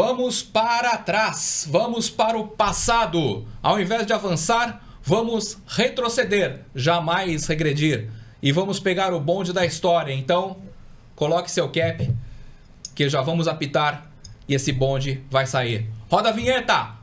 Vamos para trás, vamos para o passado. Ao invés de avançar, vamos retroceder, jamais regredir. E vamos pegar o bonde da história. Então, coloque seu cap, que já vamos apitar e esse bonde vai sair. Roda a vinheta!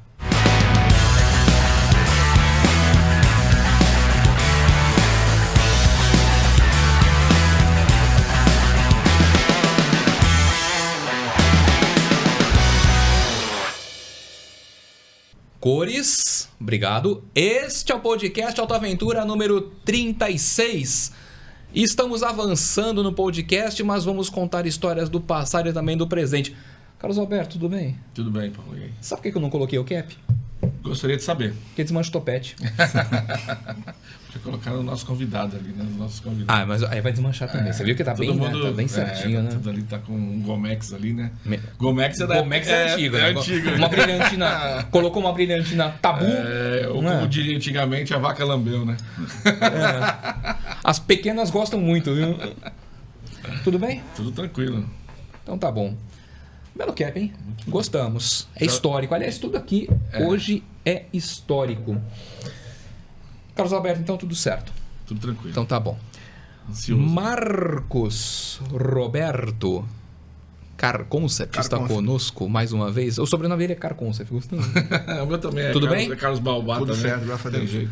Cores, obrigado. Este é o podcast Autoaventura número 36. Estamos avançando no podcast, mas vamos contar histórias do passado e também do presente. Carlos Alberto, tudo bem? Tudo bem, Paulo. Sabe por que eu não coloquei o cap? Gostaria de saber. Porque desmancha o topete. Podia colocar o nosso convidado ali, né? Os nossos convidados. Ah, mas aí vai desmanchar também. Você viu que tá bem, mundo, né? Tá bem certinho, né? Tudo ali tá com um Gomex ali, né? Gomex é antigo, né? Antigo. Uma brilhantina. Colocou uma brilhantina tabu. Ou como diria antigamente, a vaca lambeu, né? As pequenas gostam muito, viu? Tudo bem? Tudo tranquilo. Então tá bom. Belo cap, hein? Gostamos. É histórico. Aliás, tudo aqui hoje é histórico. Carlos Alberto, então tudo certo. Tudo tranquilo. Então tá bom. Ansioso. Marcos Roberto Carconcept está conosco mais uma vez. O sobrenome dele é Carconcept, gostando? O meu também é. Tudo Carlos, bem? É Carlos Balbá Tudo também. certo, graças a Deus.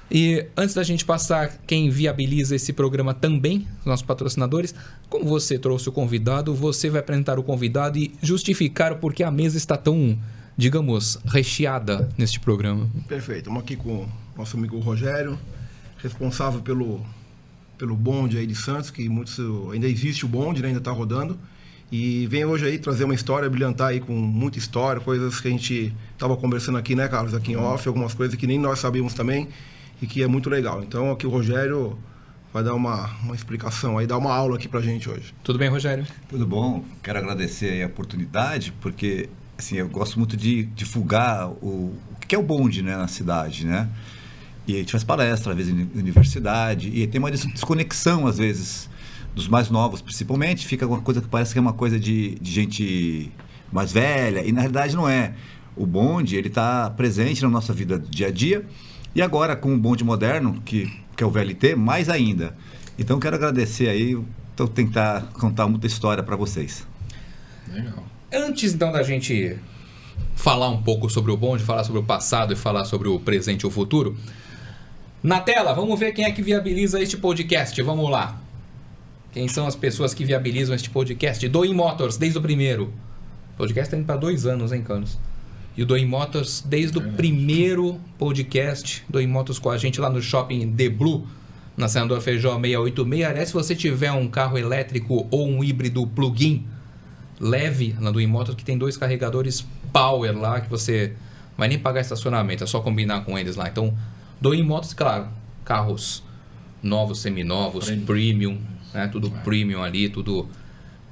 E antes da gente passar quem viabiliza esse programa também, os nossos patrocinadores, como você trouxe o convidado, você vai apresentar o convidado e justificar o porquê a mesa está tão, digamos, recheada neste programa. Perfeito. Estamos aqui com o nosso amigo Rogério, responsável pelo bonde aí de Santos, que ainda existe o bonde, né? Ainda está rodando. E vem hoje aí trazer uma história, brilhantar aí com muita história, coisas que a gente estava conversando aqui, né, Carlos? Aqui em off, algumas coisas que nem nós sabíamos também e que é muito legal. Então aqui o Rogério vai dar uma explicação aí, dar uma aula aqui pra gente hoje. Tudo bem, Rogério? Tudo bom. Quero agradecer aí a oportunidade, porque assim, eu gosto muito de divulgar o que é o bonde, né, na cidade, né? E a gente faz palestra, às vezes, em universidade, e tem uma desconexão, às vezes, dos mais novos, principalmente. Fica uma coisa que parece que é uma coisa de gente mais velha, e na realidade não é. O bonde, ele está presente na nossa vida do dia a dia, e agora com o bonde moderno, que é o VLT, mais ainda. Então, quero agradecer aí, então tentar contar muita história para vocês. Legal. Antes, então, da gente falar um pouco sobre o bonde, falar sobre o passado e falar sobre o presente e o futuro, na tela, vamos ver quem é que viabiliza este podcast. Vamos lá. Quem são as pessoas que viabilizam este podcast? Doim Motors, desde o primeiro. O podcast está indo para 2 anos, hein, Carlos? E o Doim Motors, desde o primeiro podcast, Doim Motors com a gente lá no Shopping The Blue, na Senador Feijó 686. Aliás, se você tiver um carro elétrico ou um híbrido plug-in, leve na Doim Motors, que tem 2 carregadores power lá, que você vai nem pagar estacionamento, é só combinar com eles lá. Então, Doim Motors, claro, carros novos, seminovos, premium, né? Tudo premium ali, tudo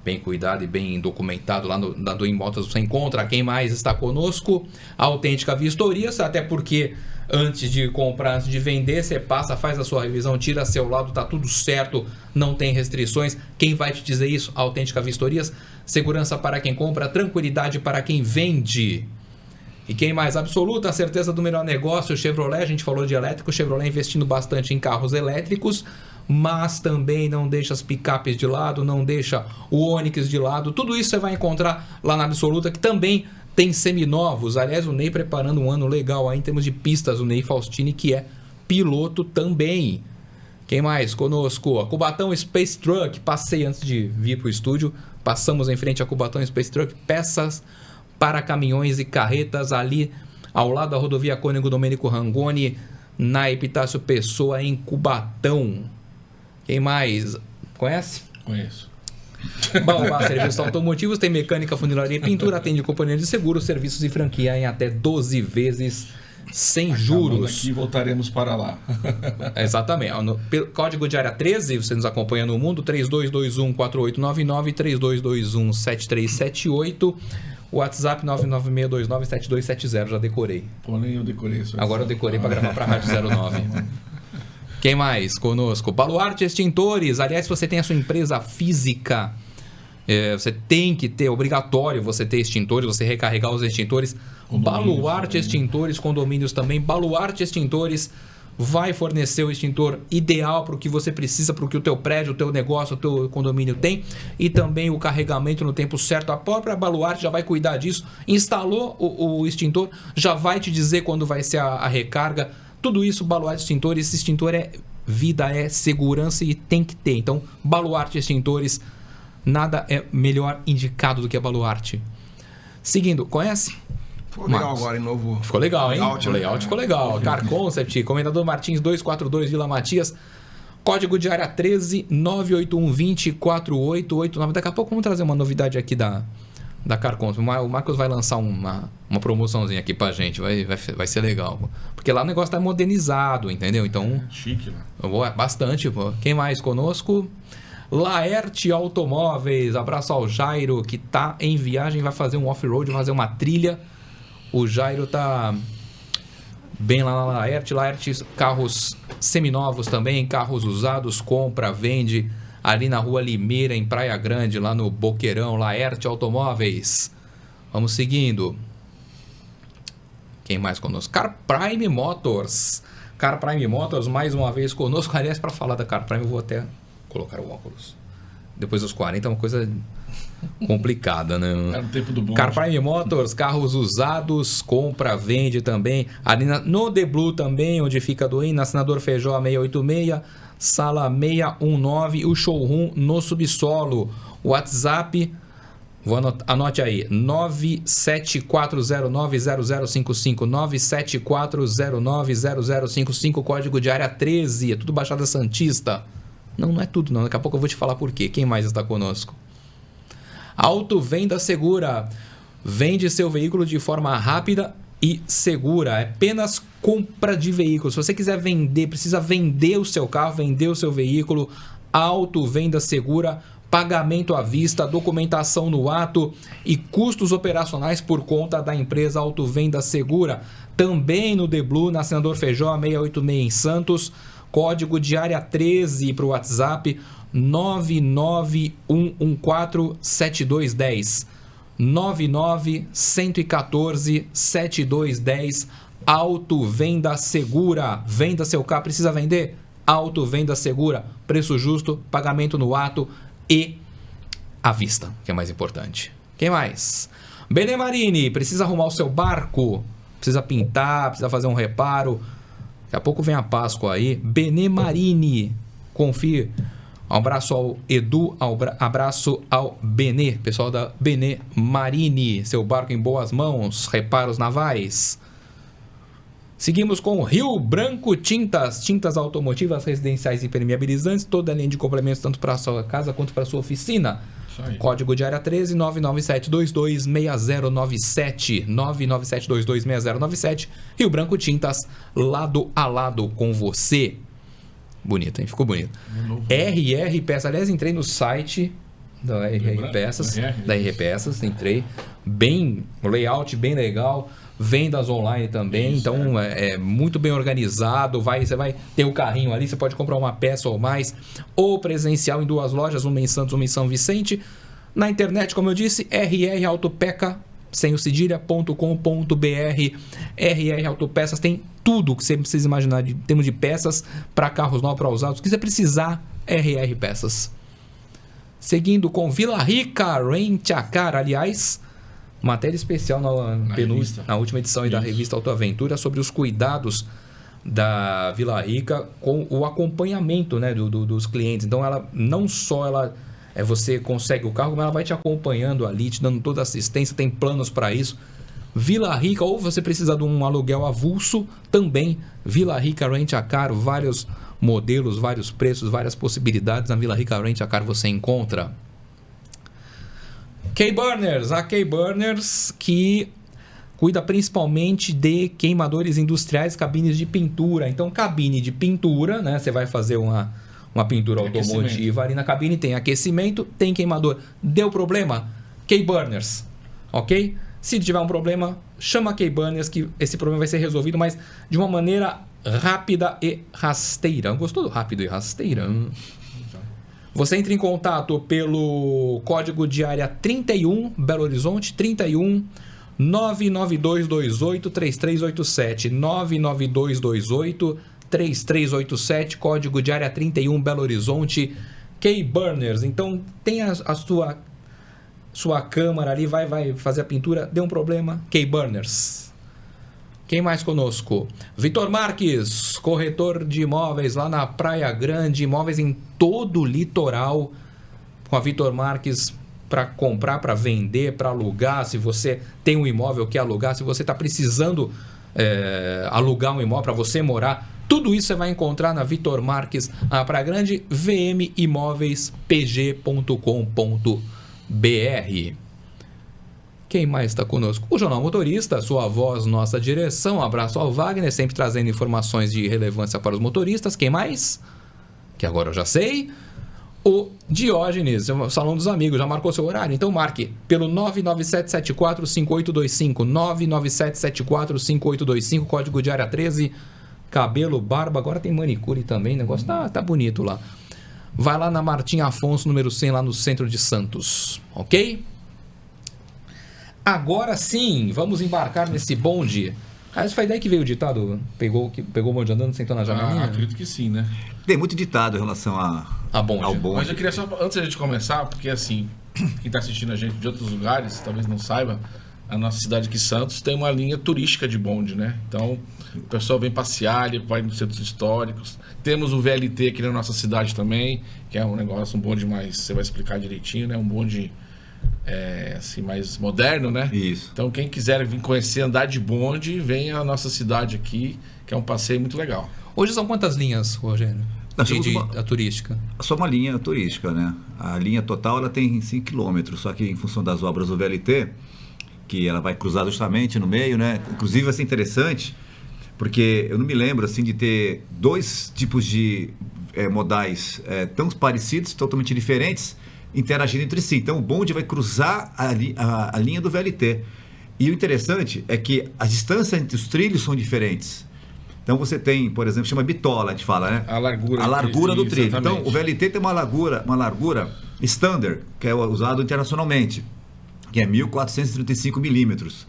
bem cuidado e bem documentado lá na Doim Motors. Você encontra quem mais está conosco, a Autêntica Vistorias, até porque antes de comprar, antes de vender, você passa, faz a sua revisão, tira seu laudo, tá tudo certo, não tem restrições. Quem vai te dizer isso? A Autêntica Vistorias. Segurança para quem compra, tranquilidade para quem vende. E quem mais? Absoluta certeza do melhor negócio, Chevrolet. A gente falou de elétrico, Chevrolet investindo bastante em carros elétricos, mas também não deixa as picapes de lado, não deixa o Onix de lado. Tudo isso você vai encontrar lá na Absoluta, que também tem seminovos. Aliás, o Ney preparando um ano legal aí em termos de pistas, o Ney Faustini, que é piloto também. Quem mais conosco? A Cubatão Space Truck. Passei antes de vir para o estúdio, passamos em frente a Cubatão Space Truck, peças para caminhões e carretas ali ao lado da rodovia Cônego Domênico Rangoni, na Epitácio Pessoa, em Cubatão. Quem mais? Conhece? Conheço. Baobá Serviços Automotivos, tem mecânica, funilaria e pintura, atende companhia de seguro, serviços e franquia em até 12 vezes sem juros. Aqui voltaremos para lá. Exatamente. Código de área 13, você nos acompanha no mundo, 3221-4899, 3221-7378. WhatsApp 996297270, já decorei. Pô, nem eu decorei isso. Agora eu decorei para gravar para a Rádio 09. Quem mais conosco? Baluarte Extintores. Aliás, se você tem a sua empresa física Você tem que ter, obrigatório você ter extintores, você recarregar os extintores. Condomínios Baluarte também. Extintores, condomínios também. Baluarte Extintores vai fornecer o extintor ideal para o que você precisa, para o que o teu prédio, o teu negócio, o teu condomínio tem, e também o carregamento no tempo certo. A própria Baluarte já vai cuidar disso. Instalou o extintor, já vai te dizer quando vai ser a recarga. Tudo isso, Baluarte Extintores. Esse extintor é vida, é segurança e tem que ter. Então, Baluarte Extintores, nada é melhor indicado do que a Baluarte. Seguindo, conhece? Ficou legal Marcos. agora em novo. Ficou legal, hein? Layout, O né? layout ficou legal. Car Concept, Comendador Martins 242, Vila Matias. Código de área 13 98120 4889. Daqui a pouco vamos trazer uma novidade aqui da Car Concept. O Marcos vai lançar uma promoçãozinha aqui pra gente. Vai ser legal. Porque lá o negócio tá modernizado, entendeu? Então, Chique, né? bastante. Pô. Quem mais conosco? Laerte Automóveis. Abraço ao Jairo, que tá em viagem, vai fazer um off-road, vai fazer uma trilha. O Jairo tá bem lá na Laerte. Laerte, carros seminovos também, carros usados, compra, vende. Ali na rua Limeira, em Praia Grande, lá no Boqueirão. Laerte Automóveis. Vamos seguindo. Quem mais conosco? Car Prime Motors. Car Prime Motors, mais uma vez conosco. Aliás, para falar da Car Prime, eu vou até colocar o óculos. Depois dos 40 é uma coisa complicada, né? Era no tempo do bonde. Car Prime Motors, carros usados, compra, vende também. Ali no The Blue também, onde fica do na Senador Feijó 686, sala 619, o showroom no subsolo. WhatsApp, anote aí, 974090055, 974090055, código de área 13, é tudo Baixada Santista. Não é tudo não, daqui a pouco eu vou te falar por quê. Quem mais está conosco? Autovenda Segura. Vende seu veículo de forma rápida e segura. É apenas compra de veículo. Se você quiser vender, precisa vender o seu carro, vender o seu veículo, Autovenda Segura, pagamento à vista, documentação no ato e custos operacionais por conta da empresa Autovenda Segura. Também no The Blue, na Senador Feijó 686 em Santos. Código de área 13 para o WhatsApp 991147210. 991147210. Autovenda Segura. Venda seu carro, precisa vender? Autovenda Segura. Preço justo, pagamento no ato e à vista, que é mais importante. Quem mais? Benê Marini, precisa arrumar o seu barco? Precisa pintar, precisa fazer um reparo? Daqui a pouco vem a Páscoa aí. Benê Marini, confie. Um abraço ao Edu, abraço ao Benê, pessoal da Benê Marini. Seu barco em boas mãos, reparos navais. Seguimos com Rio Branco Tintas, tintas automotivas, residenciais e impermeabilizantes, toda a linha de complementos tanto para a sua casa quanto para a sua oficina. Código de área 13 997226097, 997226097. Rio Branco Tintas, lado a lado com você. Bonito, hein? Ficou bonito. RR Peças. Aliás, entrei no site da RR Peças, entrei. Bem, o layout bem legal. Vendas online também, isso, então é muito bem organizado. Você vai ter o carrinho ali, você pode comprar uma peça ou mais, ou presencial em duas lojas, uma em Santos, uma em São Vicente. Na internet, como eu disse, rrautopeca, sem o cedilha.com.br. RR Autopeças tem tudo que você precisa imaginar de termos de peças para carros novos, para usados. O que você precisar, RR Peças. Seguindo com Vila Rica Rent a Car, aliás, matéria especial na última edição da revista Autoaventura sobre os cuidados da Vila Rica com o acompanhamento, né, dos clientes. Então, ela não só você consegue o carro, como ela vai te acompanhando ali, te dando toda a assistência, tem planos para isso. Vila Rica, ou você precisa de um aluguel avulso, também Vila Rica Rent a Car, vários modelos, vários preços, várias possibilidades. Na Vila Rica Rent a Car você encontra. K-Burners, a K-Burners que cuida principalmente de queimadores industriais, cabines de pintura. Então, cabine de pintura, né? Você vai fazer uma pintura automotiva ali na cabine, tem aquecimento, tem queimador. Deu problema? K-Burners, ok? Se tiver um problema, chama a K-Burners que esse problema vai ser resolvido, mas de uma maneira rápida e rasteira. Gostou do rápido e rasteira? Você entra em contato pelo código de área 31, Belo Horizonte, 31 99228-3387. 99228-3387, código de área 31, Belo Horizonte, K-Burners. Então, tem a sua câmara ali, vai fazer a pintura, deu um problema, K-Burners. Quem mais conosco? Vitor Marques, corretor de imóveis lá na Praia Grande, imóveis em todo o litoral, com a Vitor Marques para comprar, para vender, para alugar. Se você tem um imóvel que alugar, se você está precisando alugar um imóvel para você morar, tudo isso você vai encontrar na Vitor Marques, na Praia Grande, vmimoveis.pg.com.br. Quem mais está conosco? O Jornal Motorista, sua voz, nossa direção. Um abraço ao Wagner, sempre trazendo informações de relevância para os motoristas. Quem mais? Que agora eu já sei. O Diógenes, o Salão dos Amigos, já marcou seu horário? Então marque pelo 997745825, 997745825, código de área 13, cabelo, barba, agora tem manicure também, o negócio tá bonito lá. Vai lá na Martim Afonso, número 100, lá no centro de Santos, ok? Agora sim, vamos embarcar nesse bonde. Essa foi daí que veio o ditado? Pegou o bonde andando, sentou na janelinha? Acredito que sim, né? Tem muito ditado em relação ao bonde. Mas eu queria só, antes da gente começar, porque assim, quem está assistindo a gente de outros lugares, talvez não saiba, a nossa cidade aqui, Santos, tem uma linha turística de bonde, né? Então, o pessoal vem passear, ele vai nos centros históricos. Temos o VLT aqui na nossa cidade também, que é um negócio, um bonde mais, você vai explicar direitinho, né? Um bonde assim, mais moderno, né? Isso. Então, quem quiser vir conhecer, andar de bonde, vem à nossa cidade aqui, que é um passeio muito legal. Hoje são quantas linhas, Rogério? A turística? Só uma linha turística, né? A linha total ela tem 5 km, só que em função das obras do VLT, que ela vai cruzar justamente no meio, né? Inclusive vai ser interessante, porque eu não me lembro assim de ter dois tipos de modais tão parecidos, totalmente diferentes, interagindo entre si. Então o bonde vai cruzar a linha do VLT. E o interessante é que as distâncias entre os trilhos são diferentes. Então você tem, por exemplo, chama bitola, a gente fala, né? A largura do trilho. Exatamente. Então o VLT tem uma largura standard, que é usado internacionalmente, que é 1.435 milímetros.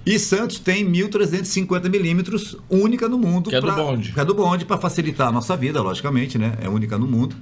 E Santos tem 1.350 milímetros, única no mundo. Que é do bonde. Que é do bonde, para facilitar a nossa vida, logicamente, né? É única no mundo.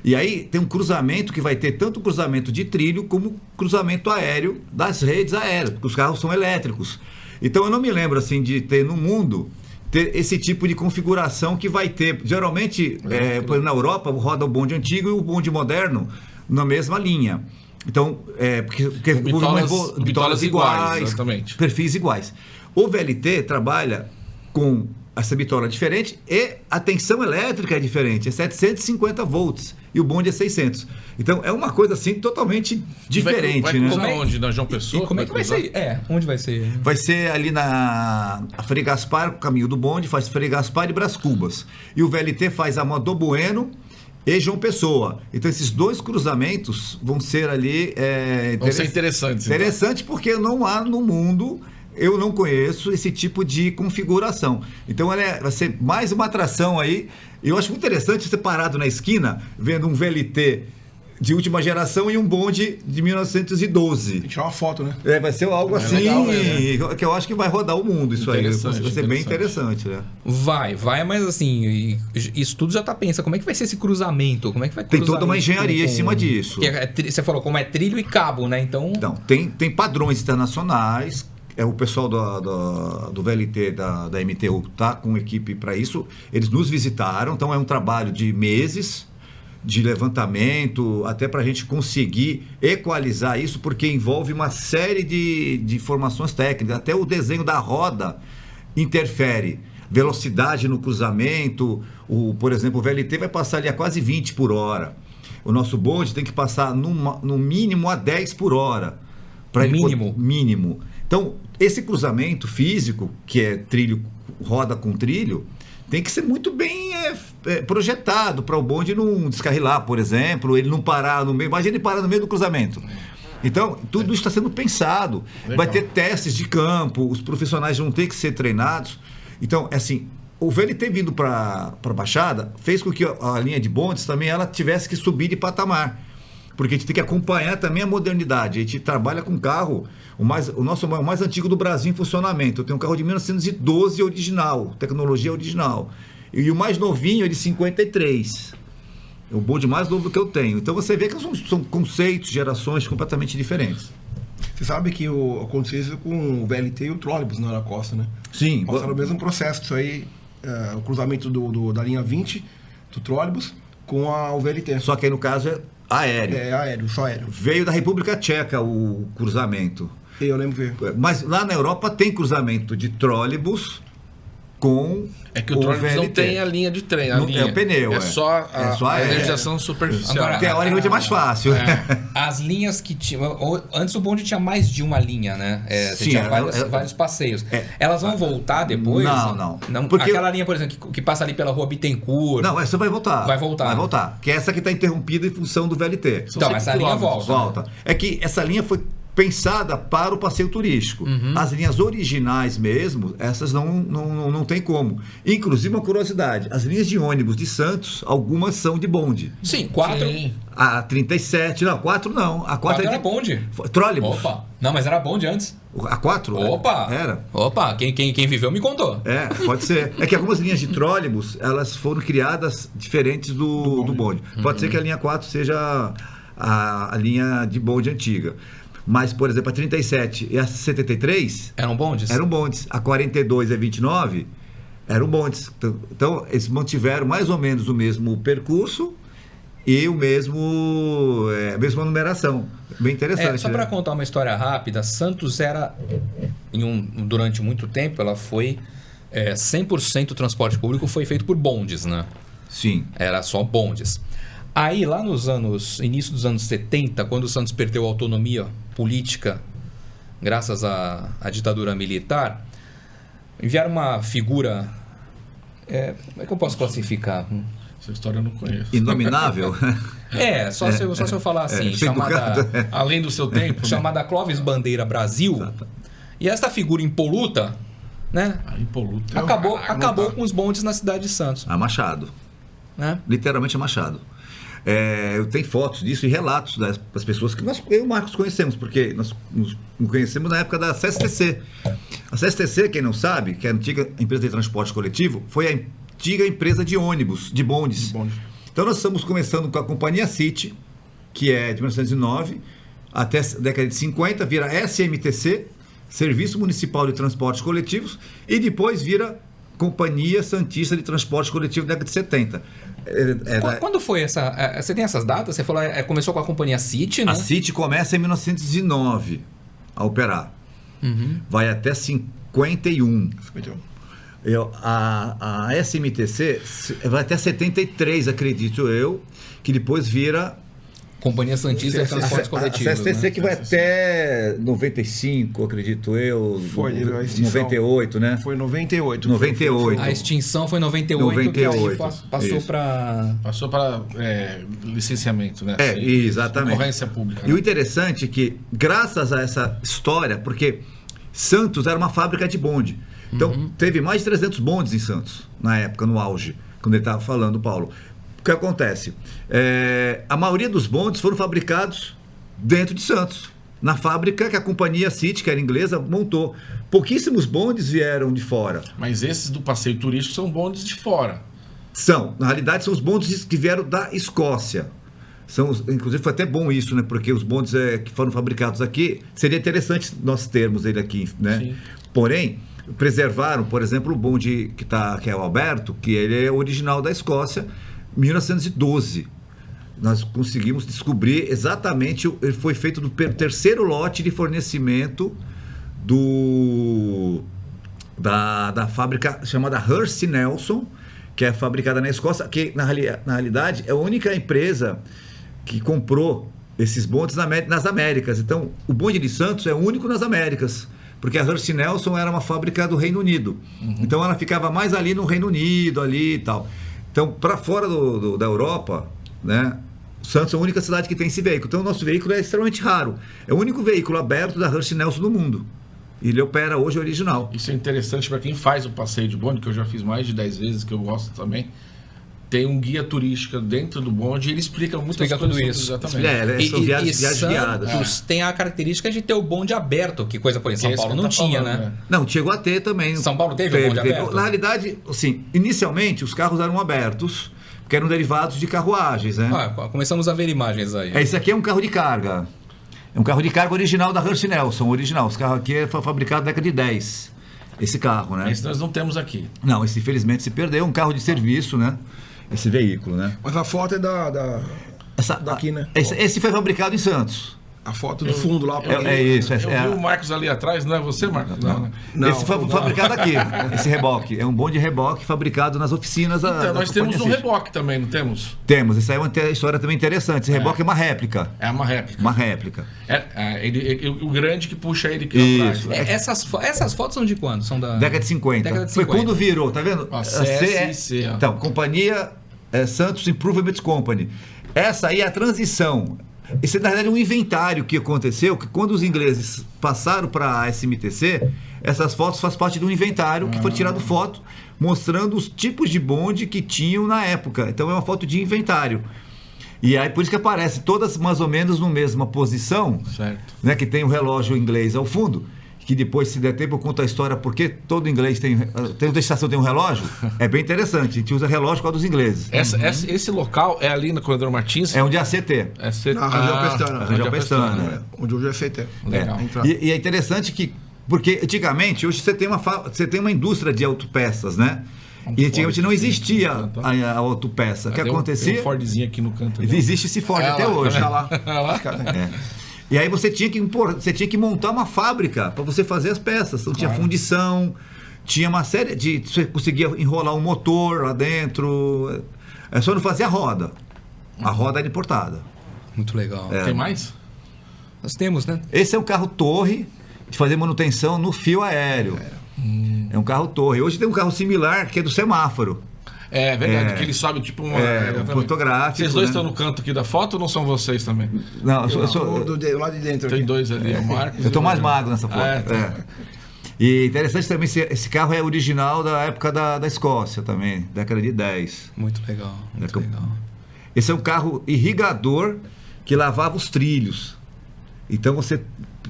E aí tem um cruzamento que vai ter tanto cruzamento de trilho como cruzamento aéreo das redes aéreas, porque os carros são elétricos. Então eu não me lembro assim de ter no mundo esse tipo de configuração que vai ter. Geralmente, por exemplo, na Europa, roda o bonde antigo e o bonde moderno na mesma linha. Então, porque bitolas iguais, exatamente. Perfis iguais. O VLT trabalha com essa bitola diferente e a tensão elétrica é diferente, é 750 volts e o bonde é 600. Então, é uma coisa assim totalmente diferente, vai né? Onde? Na João Pessoa? E como é que vai ser? Onde vai ser? Vai ser ali na Frei Gaspar, o caminho do bonde, faz Frei Gaspar e Brás Cubas. E o VLT faz a Amador Bueno e João Pessoa. Então esses dois cruzamentos vão ser ali vão ser interessantes. Interessante então. Porque não há no mundo, eu não conheço esse tipo de configuração. Então vai ser mais uma atração aí. Eu acho muito interessante você parado na esquina vendo um VLT de última geração e um bonde de 1912. Tirar uma foto, né? Vai ser algo assim legal, né? Que eu acho que vai rodar o mundo isso aí. Vai ser bem interessante, né? Vai, mas assim, isso tudo já tá pensando. Como é que vai ser esse cruzamento? Como é que vai Tem toda uma engenharia em cima disso. Você falou como é trilho e cabo, né? Então tem padrões internacionais. O pessoal do VLT da MTU tá com equipe para isso. Eles nos visitaram, então é um trabalho de meses de levantamento, até para a gente conseguir equalizar isso, porque envolve uma série de informações técnicas, até o desenho da roda interfere, velocidade no cruzamento, por exemplo, o VLT vai passar ali a quase 20 por hora, o nosso bonde tem que passar no mínimo a 10 por hora. Mínimo. Então, esse cruzamento físico, que é trilho, roda com trilho, tem que ser muito bem projetado para o bonde não descarrilar, por exemplo, ele não parar no meio. Imagina ele parar no meio do cruzamento. Então, tudo isso está sendo pensado. Legal. Vai ter testes de campo, os profissionais vão ter que ser treinados. Então, assim, o VLT vindo para a Baixada fez com que a linha de bondes também ela tivesse que subir de patamar. Porque a gente tem que acompanhar também a modernidade. A gente trabalha com carro, o mais antigo do Brasil em funcionamento. Eu tenho um carro de 1912 original, tecnologia original. E o mais novinho é de 53. É o bonde mais novo que eu tenho. Então você vê que são conceitos, gerações completamente diferentes. Você sabe que aconteceu isso com o VLT e o trólebus na costa, né? Sim. Passaram o mesmo processo. Isso aí, o cruzamento da linha 20 do trólebus com o VLT. Só que aí no caso é aéreo. É aéreo, só aéreo. Veio da República Tcheca o cruzamento. Eu lembro ver. Mas lá na Europa tem cruzamento de trólebus com É que o trólebus não tem a linha de trem. É o pneu. É só a energização superficial. Agora, teoricamente é mais fácil. As linhas que tinham... Antes o bonde tinha mais de uma linha, né? Você Sim, tinha vários passeios. Elas vão voltar depois? Não. Porque... Aquela linha, por exemplo, que passa ali pela Rua Bittencourt... Não, essa vai voltar. Vai voltar. Que é essa que está interrompida em função do VLT. Então, essa linha volta. É que essa linha foi pensada para o passeio turístico. As linhas originais mesmo, essas não tem como. Inclusive, uma curiosidade, as linhas de ônibus de Santos, algumas são de bonde. Sim, 4. A 37, não, 4 não. A 4 era bonde. Trólebus. Opa, não, mas era bonde antes. A 4? Opa! Era. Opa, quem viveu me contou. Pode ser. É que algumas linhas de trólebus, elas foram criadas diferentes do bonde. Pode ser que a linha 4 seja a linha de bonde antiga. Mas, por exemplo, a 37 e a 73... Eram bondes? Eram bondes. A 42 e a 29 eram bondes. Então, eles mantiveram mais ou menos o mesmo percurso e a mesma numeração. Bem interessante. Só para contar uma história rápida, Santos era, durante muito tempo, ela foi 100% do transporte público foi feito por bondes, né? Sim. Era só bondes. Aí, lá início dos anos 70, quando o Santos perdeu a autonomia política, graças à ditadura militar, enviaram uma figura... como é que eu posso classificar? Essa história eu não conheço. Inominável? Só se eu falar assim, chamada... Além do seu tempo. Chamada Clóvis Bandeira Brasil. Exato. E esta figura impoluta, né? Impoluta. Acabou com os bondes na cidade de Santos. A Machado. Né? Literalmente a Machado. Eu tenho fotos disso e relatos das pessoas que eu e o Marcos conhecemos, porque nós nos conhecemos na época da CSTC. A CSTC, quem não sabe, que é a antiga empresa de transporte coletivo, foi a antiga empresa de ônibus, de bondes. Então nós estamos começando com a Companhia City, que é de 1909, até a década de 50, vira SMTC, Serviço Municipal de Transportes Coletivos, e depois vira Companhia Santista de Transporte Coletivo da década de 70. Quando foi essa... Você tem essas datas? Você falou começou com a Companhia City, né? A City começa em 1909 a operar. Vai até 51. A SMTC vai até 73, acredito eu, que depois vira... Companhia Santista de Transportes Coletivos. A CSTC, né? Que vai até 95, acredito eu. Foi, 98, né? Foi 98. 98. A extinção foi em 98, que aí passou para... Passou para licenciamento, né? Exatamente. Concorrência pública. E o interessante é que, graças a essa história, porque Santos era uma fábrica de bonde. Então, teve mais de 300 bondes em Santos, na época, no auge, quando ele estava falando, Paulo. O que acontece? A maioria dos bondes foram fabricados dentro de Santos, na fábrica que a Companhia City, que era inglesa, montou. Pouquíssimos bondes vieram de fora. Mas esses do passeio turístico são bondes de fora. Na realidade, são os bondes que vieram da Escócia. Inclusive, foi até bom isso, né? Porque os bondes que foram fabricados aqui, seria interessante nós termos ele aqui, né? Sim. Porém, preservaram, por exemplo, o bonde que é o Alberto, que ele é original da Escócia, 1912. Nós conseguimos descobrir exatamente, ele foi feito do terceiro lote de fornecimento da fábrica chamada Hearst Nelson, que é fabricada na Escócia, que na realidade é a única empresa que comprou esses bondes nas Américas. Então, o bonde de Santos é o único nas Américas, porque a Hearst Nelson era uma fábrica do Reino Unido. Então, ela ficava mais ali no Reino Unido, ali e tal. Então, para fora da Europa, né, Santos é a única cidade que tem esse veículo. Então, o nosso veículo é extremamente raro. É o único veículo aberto da Hearst Nelson no mundo. E ele opera hoje original. Isso é interessante para quem faz o passeio de bonde, que eu já fiz mais de 10 vezes, que eu gosto também. Tem um guia turístico dentro do bonde e ele explica muitas coisas. Tudo isso. Exatamente. São viagens guiadas. Santos tem a característica de ter o bonde aberto, que coisa, por exemplo, São Paulo não tinha, né? Não, chegou a ter também. São Paulo teve o bonde aberto? Na realidade, assim, inicialmente os carros eram abertos, porque eram derivados de carruagens, né? Começamos a ver imagens aí. Esse aqui é um carro de carga. É um carro de carga original da Hearst Nelson, original. Esse carro aqui foi fabricado na década de 10. Esse carro, né? Esse nós não temos aqui. Não, esse infelizmente se perdeu. Um carro de serviço, né? Esse veículo, né? Mas a foto é daqui, né? Esse foi fabricado em Santos. A foto do fundo lá. É isso. Eu vi o Marcos ali atrás, não é você, Marcos? Não. Esse foi fabricado aqui, esse reboque. É um bonde reboque fabricado nas oficinas da Então, nós temos um reboque também, não temos? Temos. Isso aí é uma história também interessante. Esse reboque é uma réplica. É uma réplica. Uma réplica. O grande que puxa ele aqui atrás. Isso. Essas fotos são de quando? São da Década de 50. Década de Foi 50. quando virou, tá vendo? A CSC. Então, Companhia Santos Improvement Company. Essa aí é a transição. Esse na verdade é um inventário que aconteceu, que quando os ingleses passaram para a SMTC, essas fotos fazem parte de um inventário que foi tirado foto mostrando os tipos de bonde que tinham na época. Então é uma foto de inventário. E aí por isso que aparece todas mais ou menos na mesma posição, certo, né, que tem o relógio inglês ao fundo, que depois, se der tempo, eu conto a história porque todo inglês tem toda estação tem um relógio. É bem interessante. A gente usa relógio por causa dos ingleses. Esse local é ali no Corredor Martins? É onde é a CT. Na Rangel Pestana. Rangel Pestana. Onde hoje é CT. Legal. E é interessante que, porque antigamente, hoje você tem uma indústria de autopeças, né? E antigamente não existia a autopeça. O que acontecia? Tem um Fordzinho aqui no canto. Existe esse Ford até hoje. Tá lá. E aí você tinha que montar uma fábrica para você fazer as peças. Então tinha fundição, tinha uma série de... Você conseguia enrolar um motor lá dentro. Só não fazia a roda. A roda era importada. Muito legal. Tem mais? Nós temos, né? Esse é um carro torre de fazer manutenção no fio aéreo. É um carro torre. Hoje tem um carro similar que é do semáforo. É verdade, que ele sobe tipo uma... fotográfico. Vocês dois né? estão no canto aqui da foto ou não são vocês também? Não, eu sou Do lado de dentro Tem aqui. dois ali, o Marcos. eu estou mais magro nessa foto. Tá. E interessante também, esse carro é original da época da Escócia também, década de 10. Muito legal, muito legal. Esse é um carro irrigador que lavava os trilhos. Então você,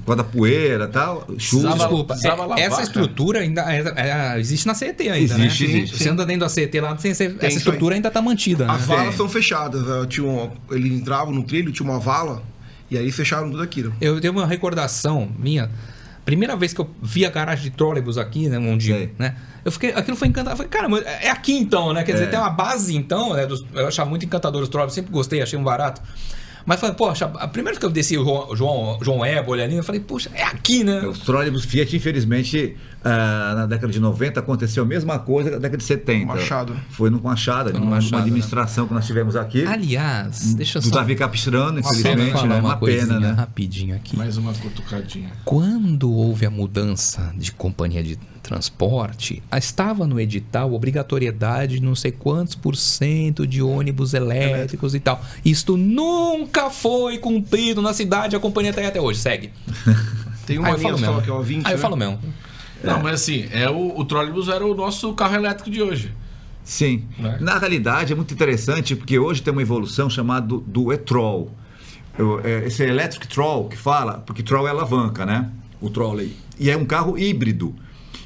com a poeira e tal, chuva... Desculpa, precisava lavar, essa cara. estrutura ainda existe na CET ainda, né? Existe. Você anda dentro da CET lá, essa estrutura ainda está mantida, né? As valas são fechadas. Ele entrava no trilho, tinha uma vala, e aí fecharam tudo aquilo. Eu tenho uma recordação minha. Primeira vez que eu vi a garagem de trólebus aqui, né? Né? Aquilo foi encantador. Eu falei, caramba, é aqui então, né? Quer dizer, tem uma base então, né? Eu achava muito encantador os trólebus, sempre gostei, achei um barato. Mas falei, poxa, a primeira vez que eu desci o João Éboli ali, eu falei, poxa, é aqui, né? Os trólebus Fiat, infelizmente, na década de 90 aconteceu a mesma coisa na década de 70. Machado. Foi no Machado, uma administração que nós tivemos aqui. Aliás, deixa eu do só... Davi Capistrano, infelizmente, falar né? uma Uma coisinha pena, né? rapidinho aqui. Mais uma cutucadinha. Quando houve a mudança de companhia de transporte, estava no edital obrigatoriedade de não sei quantos % de ônibus elétricos e tal. Isto nunca foi cumprido na cidade, a companhia está aí até hoje. Segue. Tem uma linha só, que é o 20, eu falo mesmo. Não, mas assim, o trólebus era o nosso carro elétrico de hoje. Sim. Né? Na realidade, é muito interessante, porque hoje tem uma evolução chamada do e-troll. Esse electric troll que fala, porque troll é alavanca, né? O trolley. E é um carro híbrido.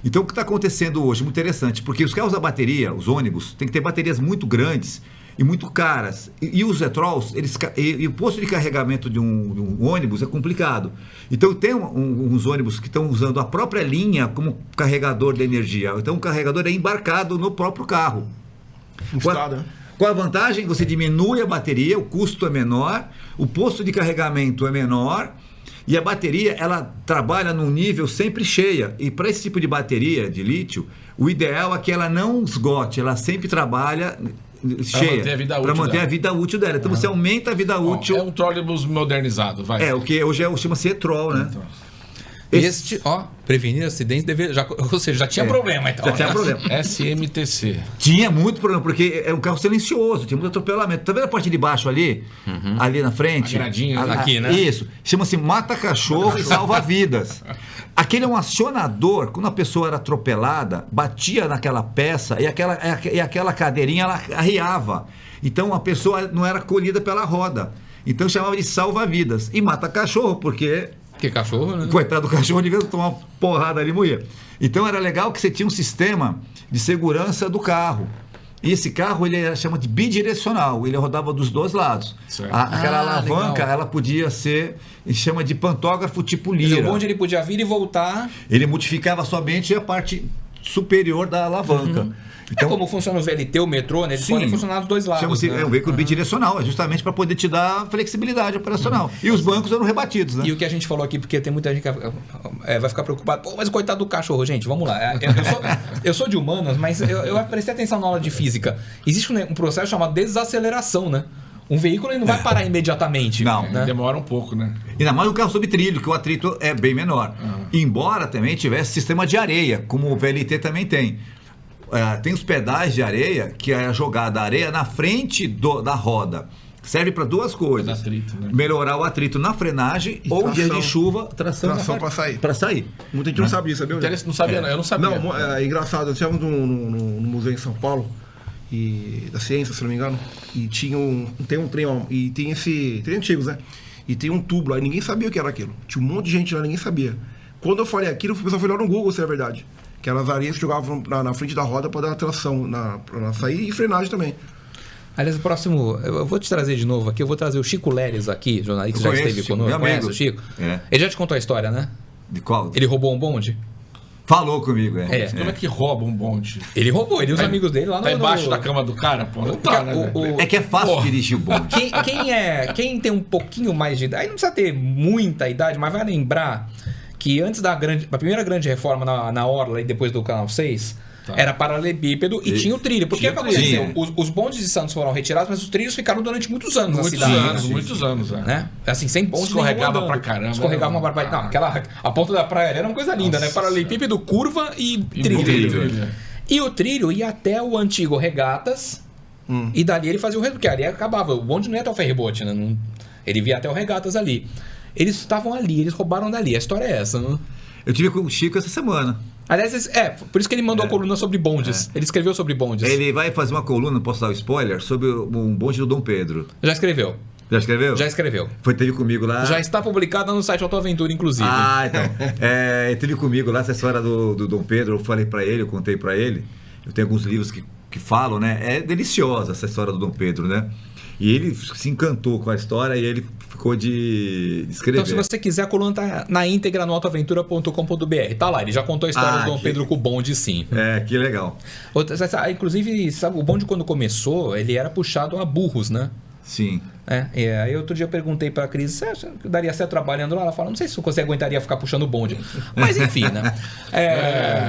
Então, o que está acontecendo hoje? Muito interessante, porque os carros a bateria, os ônibus, tem que ter baterias muito grandes e muito caras. E os e-trolls, e o posto de carregamento de um ônibus é complicado. Então, tem uns ônibus que estão usando a própria linha como carregador de energia. Então, o carregador é embarcado no próprio carro. Qual a vantagem? Você diminui a bateria, o custo é menor, o posto de carregamento é menor. E a bateria, ela trabalha num nível sempre cheia. E para esse tipo de bateria de lítio, o ideal é que ela não esgote, ela sempre trabalha cheia. Para manter a vida útil dela. Então você aumenta a vida útil. É um trólebus modernizado, vai. O que hoje chama-se e-troll, né? Este, ó, Prevenir acidentes, ou seja, já tinha problema então. Já tinha problema. SMTC. Tinha muito problema, porque é um carro silencioso, tinha muito atropelamento. Tá vendo a parte de baixo ali? Ali na frente? A gradinha, Ali, aqui, né? Isso. Chama-se mata-cachorro salva-vidas. Aquele é um acionador. Quando a pessoa era atropelada, batia naquela peça e aquela cadeirinha ela arriava. Então a pessoa não era colhida pela roda. Então chamava de salva-vidas. E mata-cachorro, porque... Que cachorro, né? Coitado do cachorro, devia tomar uma porrada ali e morrer. Então era legal que você tinha um sistema de segurança do carro. E esse carro ele era chama de bidirecional, ele rodava dos dois lados. Aquela alavanca, legal. ela podia ser, chama de pantógrafo tipo lira. Onde ele podia vir e voltar. Ele modificava somente a parte superior da alavanca. Então, como funciona o VLT, o metrô, né? Eles podem funcionar dos dois lados. Chama-se né? um veículo bidirecional, é justamente para poder te dar flexibilidade operacional. E os bancos eram rebatidos, né? E o que a gente falou aqui, porque tem muita gente que vai ficar preocupada. Pô, mas coitado do cachorro, gente, vamos lá. Eu sou de humanas, mas eu prestei atenção na aula de física. Existe um processo chamado desaceleração, né? Um veículo ele não vai parar imediatamente. Não. Né? Demora um pouco, né? Ainda mais o carro sob trilho, que o atrito é bem menor. Embora também tivesse sistema de areia, como o VLT também tem. Tem os pedais de areia, que é jogada a areia na frente da roda. Serve para duas coisas. Atrito, né? Melhorar o atrito na frenagem E ou tração. dia de chuva, tração para sair. Para sair. Muita gente não sabe disso, sabia? Não sabia, não. Eu não sabia. Não, é engraçado. Eu tinha no museu em São Paulo, da ciência, se não me engano, e tem um trem, e tem esse... Trem antigos, né? E tem um tubo lá, e ninguém sabia o que era aquilo. Tinha um monte de gente lá, ninguém sabia. Quando eu falei aquilo, o pessoal foi lá no Google, se é verdade. Que eram as areias que jogavam na frente da roda para dar tração, para sair e frenagem também. Aliás, o próximo, eu vou te trazer de novo aqui, eu vou trazer o Chico Leres aqui, jornalista que já esteve conosco. Conhece o Chico? É. Ele já te contou a história, né? De qual? Ele roubou um bonde? Falou comigo, Como é que rouba um bonde? Ele roubou, ele e os amigos dele lá no... Tá embaixo da cama do cara? Pô, não tá, né? É que é fácil dirigir o bonde. Quem tem um pouquinho mais de idade, aí não precisa ter muita idade, mas vai lembrar que antes da primeira grande reforma na Orla e depois do Canal 6, era paralelepípedo e tinha o trilho. Porque o que aconteceu? Os bondes de Santos foram retirados, mas os trilhos ficaram durante muitos anos na cidade. Muitos anos. Né? Assim, sem bonde escorregava pra caramba. Escorregava uma barbaridade. Não, a ponta da praia era uma coisa linda, né? Paralelepípedo, curva e trilho. E o trilho ia até o antigo Regatas e dali ele fazia o retorno, porque ali acabava. O bonde não ia até o ferryboat, né? Ele via até o Regatas ali. Eles estavam ali, eles roubaram dali. A história é essa, né? Eu tive com o Chico essa semana. Aliás, por isso que ele mandou a coluna sobre bondes. Ele escreveu sobre bondes. Ele vai fazer uma coluna, posso dar o spoiler, sobre um bonde do Dom Pedro. Já escreveu. Já escreveu? Já escreveu. Teve comigo lá. Já está publicada no site Autoaventura, inclusive. Então. Teve comigo lá essa história do Dom Pedro. Eu falei pra ele, eu contei pra ele. Eu tenho alguns livros que falam, né? É deliciosa essa história do Dom Pedro, né? E ele se encantou com a história e ele ficou de escrever. Então, se você quiser, a coluna tá na íntegra no autoaventura.com.br. Tá lá, ele já contou a história do Dom Pedro com o bonde, sim. Que legal. Inclusive, sabe, o bonde quando começou, ele era puxado a burros, né? Sim. Aí outro dia eu perguntei pra Cris, você acha que daria certo trabalhando lá? Ela falou, não sei se você aguentaria ficar puxando o bonde. Mas enfim, né?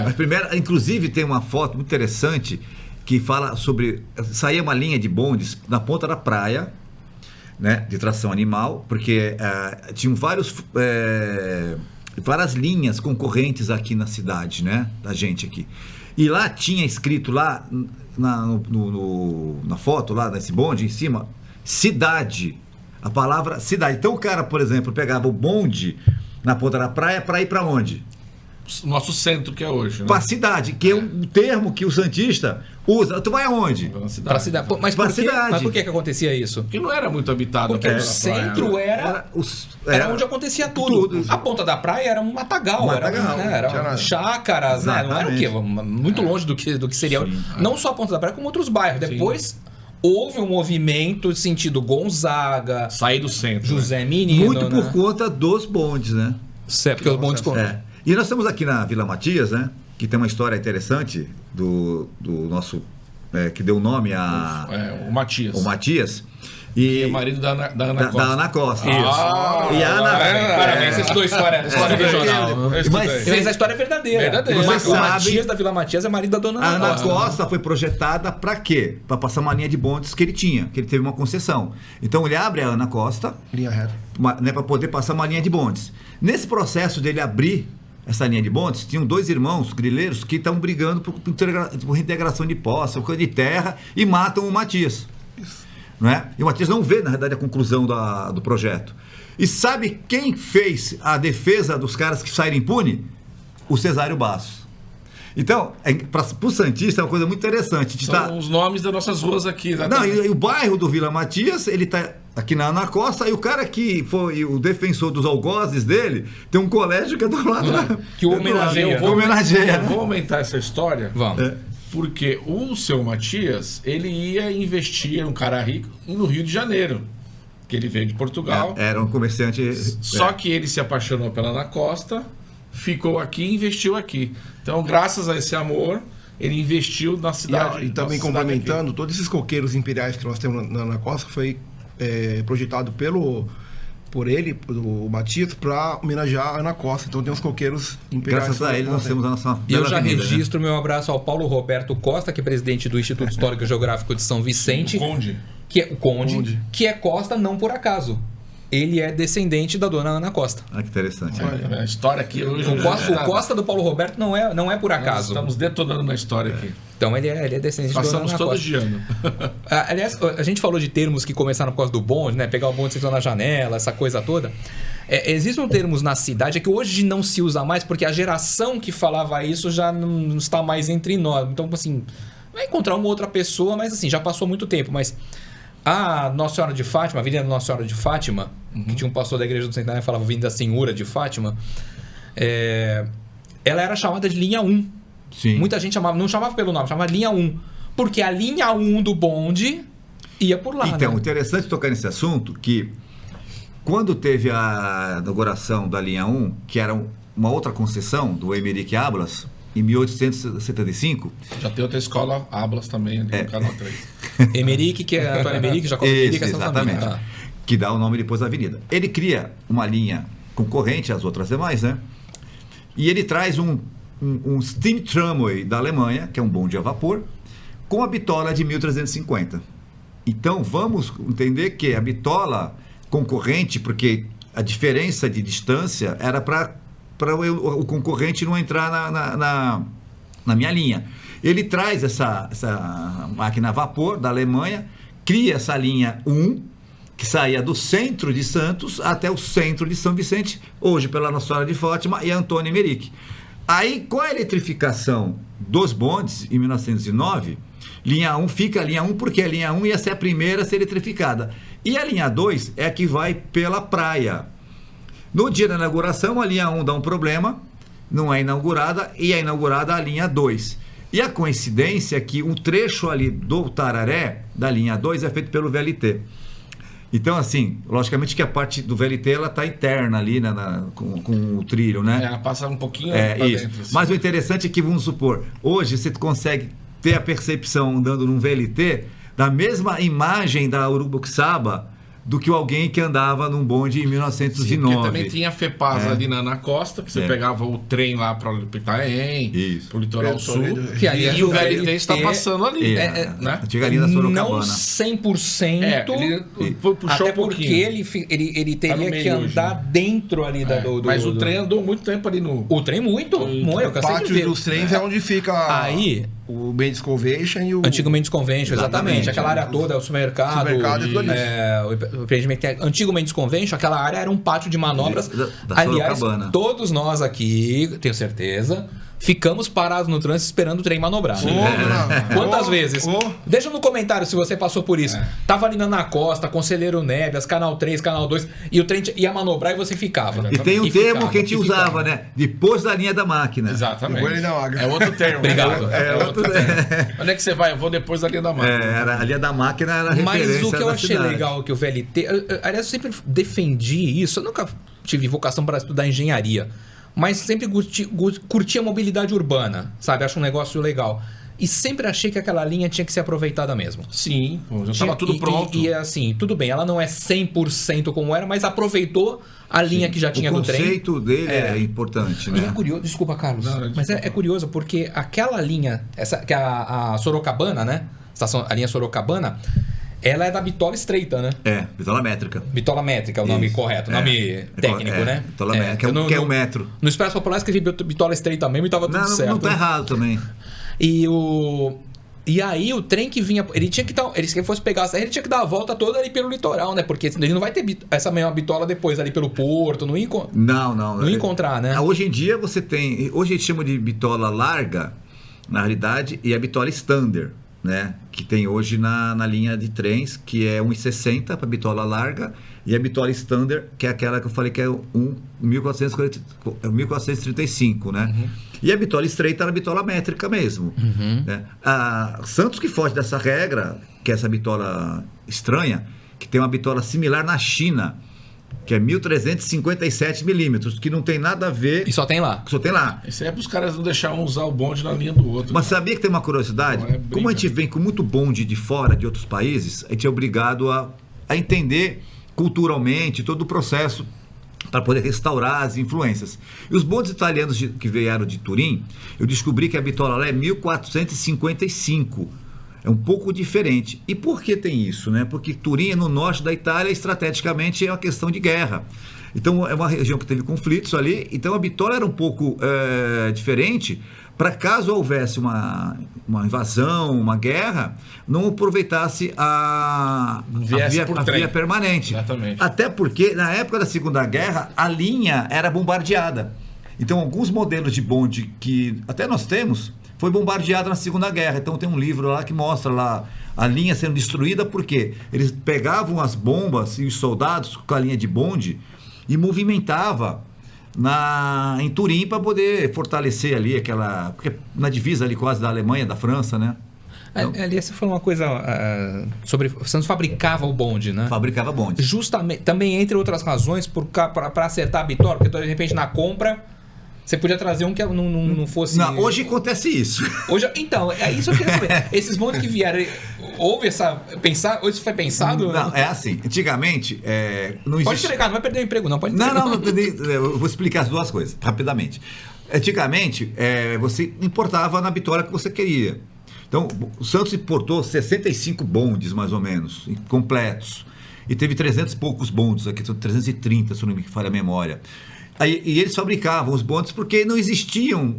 Mas primeiro, inclusive, tem uma foto muito interessante que fala sobre... Saía uma linha de bondes na ponta da praia, né, de tração animal, porque tinham várias linhas concorrentes aqui na cidade, né, da gente aqui. E lá tinha escrito lá na foto, lá nesse bonde em cima, cidade. A palavra cidade. Então o cara, por exemplo, pegava o bonde na ponta da praia para ir para onde? Nosso centro que é hoje, né? Para cidade, que é um termo que o santista usa. Tu vai aonde? Para cidade. Mas por que acontecia isso? Porque não era muito habitado. Porque o centro era onde acontecia tudo. A ponta da praia era um matagal. Era chácaras, né? Não era o quê? Muito longe do que seria. Não só a ponta da praia, como outros bairros. Depois houve um movimento sentido Gonzaga, sair do centro. José Menino. Muito por conta dos bondes, né? Porque os bondes... E nós estamos aqui na Vila Matias, né? Que tem uma história interessante do nosso... que deu nome o Matias. O Matias. E é marido da Ana Costa. Da Ana Costa. Isso. E a Ana... Parabéns, você estudou história regional. Mas a história é verdadeira. O Matias da Vila Matias é marido da dona Ana Costa. A Ana Costa foi projetada para quê? Para passar uma linha de bondes que ele tinha, que ele teve uma concessão. Então ele abre a Ana Costa... Linha reta. Né, para poder passar uma linha de bondes. Nesse processo dele abrir essa linha de bondes, tinham 2 irmãos grileiros que estavam brigando por reintegração de posse, coisa de terra, e matam o Matias. Não é? E o Matias não vê, na verdade, a conclusão do projeto. E sabe quem fez a defesa dos caras que saíram impunes? O Cesário Bastos. Então, para o Santista é uma coisa muito interessante. São os nomes das nossas ruas aqui. Não, e o bairro do Vila Matias, ele está aqui na Ana Costa, e o cara que foi o defensor dos algozes dele, tem um colégio que é do lado. Que o homenageia. Eu vou aumentar essa história. Vamos. Porque o seu Matias, ele ia investir, um cara rico, no Rio de Janeiro. Que ele veio de Portugal. Era um comerciante. Só que ele se apaixonou pela Ana Costa, ficou aqui e investiu aqui. Então, graças a esse amor, ele investiu na cidade. E também complementando, todos esses coqueiros imperiais que nós temos na Ana Costa foi projetado por ele, o Matias, para homenagear a Ana Costa. Então tem uns coqueiros imperiais. Graças a ele nós temos a nossa. E eu já registro meu abraço ao Paulo Roberto Costa, que é presidente do Instituto Histórico e Geográfico de São Vicente. O Conde. Que é o Conde, que é Costa não por acaso. Ele é descendente da dona Ana Costa. Ah, que interessante. A história aqui hoje. O Costa do Paulo Roberto não é por acaso. Nós estamos detonando uma história aqui. Então ele é descendente da dona Ana Costa. Passamos todos de ano. Aliás, a gente falou de termos que começaram por causa do bonde, né? Pegar o bonde, sentar na janela, essa coisa toda. Existem termos na cidade que hoje não se usa mais, porque a geração que falava isso já não está mais entre nós. Então, assim, vai encontrar uma outra pessoa, mas assim, já passou muito tempo. Mas a Nossa Senhora de Fátima, a Avenida Nossa Senhora de Fátima, que tinha um pastor da Igreja do Centenário que falava Avenida Senhora de Fátima, ela era chamada de linha 1. Sim. Muita gente não chamava pelo nome, chamava linha 1. Porque a linha 1 do bonde ia por lá. Então, né? interessante tocar nesse assunto, que quando teve a inauguração da linha 1, que era uma outra concessão do Emeric Ablas, em 1875... Já tem outra escola, Ablas também, ali no Canal 3. Emeric, que é Antônio Emeric, Jacob Emeric, é Santa exatamente. Família. Que dá o nome depois da avenida. Ele cria uma linha concorrente às outras demais, né? E ele traz um steam tramway da Alemanha, que é um bonde a vapor, com a bitola de 1350. Então, vamos entender que a bitola concorrente, porque a diferença de distância era para o concorrente não entrar na minha linha. Ele traz essa máquina a vapor da Alemanha, cria essa linha 1, que saía do centro de Santos até o centro de São Vicente, hoje pela Nossa Senhora de Fátima e Antônio Emeric. Aí, com a eletrificação dos bondes, em 1909, linha 1 fica a linha 1 porque a linha 1 ia ser a primeira a ser eletrificada. E a linha 2 é a que vai pela praia. No dia da inauguração, a linha 1 dá um problema, não é inaugurada, e é inaugurada a linha 2. E a coincidência é que um trecho ali do Tararé, da linha 2, é feito pelo VLT. Então, assim, logicamente que a parte do VLT ela está interna ali com o trilho, né? Ela passa um pouquinho para dentro. Assim. Mas o interessante é que, vamos supor, hoje você consegue ter a percepção andando num VLT da mesma imagem da Urubuxaba do que alguém que andava num bonde em 1909. Sim, porque também tinha a FEPAS ali na Ana Costa, que você pegava o trem lá para o Itaém, para o Litoral Sul, que ali e o VLT está passando ali. Né? Antiga linha da Sorocabana. Não 100%, ele puxou até um porque ele teria que andar dentro ali do... Mas o trem andou muito tempo ali no... O trem muito. O pátio dos trens é onde fica... Aí... O Mendes Convention e o... Antigo Mendes Convention, exatamente. Aquela área toda, o supermercado. O empreendimento que é Antigo Mendes Convention, aquela área era um pátio de manobras. Aliás, todos nós aqui, tenho certeza, ficamos parados no trânsito esperando o trem manobrar. Quantas vezes? Deixa no comentário se você passou por isso. Tava ali na Ana Costa, Conselheiro Nebias, Canal 3, Canal 2, e o trem ia manobrar e você ficava. E tem um termo que a gente usava, né? Depois da linha da máquina. Exatamente. É outro termo. Obrigado. Onde é que você vai? Eu vou depois da linha da máquina. A linha da máquina era a referência. Mas o que eu achei cidade. legal que o VLT... Aliás, eu sempre defendi isso. Eu nunca tive vocação para estudar engenharia. Mas sempre curti a mobilidade urbana, sabe? Acho um negócio legal. E sempre achei que aquela linha tinha que ser aproveitada mesmo. Sim, já estava tudo pronto. E assim, tudo bem, ela não é 100% como era, mas aproveitou a linha que já tinha do trem. O conceito dele é importante, né? E é curioso, desculpa, Carlos, mas é curioso porque aquela linha, que é a Sorocabana, né? A linha Sorocabana, ela é da bitola estreita, né? Bitola métrica. Bitola métrica é o nome correto, o nome técnico, né? Bitola métrica, que é um metro. No Expresso Popular escrevi bitola estreita mesmo e tava tudo certo. Não tá errado também. E aí o trem que vinha, ele tinha que dar, se ele fosse pegar a serra, ele tinha que dar a volta toda ali pelo litoral, né? Porque ele não vai ter essa mesma bitola depois ali pelo porto, não ia encontrar, né? Hoje em dia hoje a gente chama de bitola larga, na realidade, e a bitola standard, né? Que tem hoje na linha de trens, que é 1,60 para bitola larga, e a bitola standard, que é aquela que eu falei que é 1435, né? Uhum. E a bitola estreita era a bitola métrica mesmo. Uhum. Né? A Santos que foge dessa regra, que é essa bitola estranha, que tem uma bitola similar na China, que é 1.357 milímetros, que não tem nada a ver... E só tem lá. Só tem lá. Isso é para os caras não deixarem um usar o bonde na linha do outro. Mas sabia que tem uma curiosidade? Como a gente vem com muito bonde de fora, de outros países, a gente é obrigado a entender culturalmente todo o processo para poder restaurar as influências. E os bondes italianos que vieram de Turim, eu descobri que a bitola lá é 1455. É um pouco diferente. E por que tem isso, né? Porque Turim é no norte da Itália, estrategicamente é uma questão de guerra. Então é uma região que teve conflitos ali, então a bitola era um pouco diferente, para caso houvesse uma invasão, uma guerra, não aproveitasse a via permanente. Exatamente. Até porque na época da Segunda Guerra a linha era bombardeada. Então alguns modelos de bonde que até nós temos foi bombardeado na Segunda Guerra. Então tem um livro lá que mostra lá a linha sendo destruída, porque eles pegavam as bombas e os soldados com a linha de bonde e movimentava em Turim para poder fortalecer ali porque na divisa ali quase da Alemanha, da França, né? Ali você falou uma coisa sobre... O Santos fabricava o bonde, né? Fabricava bonde. Justamente, também entre outras razões, para acertar a bitola, porque de repente na compra você podia trazer um que não fosse... Não, hoje acontece isso. Então, é isso que eu queria saber. Esses bondes que vieram, houve hoje isso foi pensado? Não, é assim, antigamente não Pode existe... entregar, não vai perder o emprego não, pode entregar. Não, eu vou explicar as duas coisas, rapidamente. Antigamente, você importava na bitola que você queria. Então, o Santos importou 65 bondes, mais ou menos, completos. E teve 300 e poucos bondes aqui, 330, se não me falha a memória. E eles fabricavam os bondes porque não existiam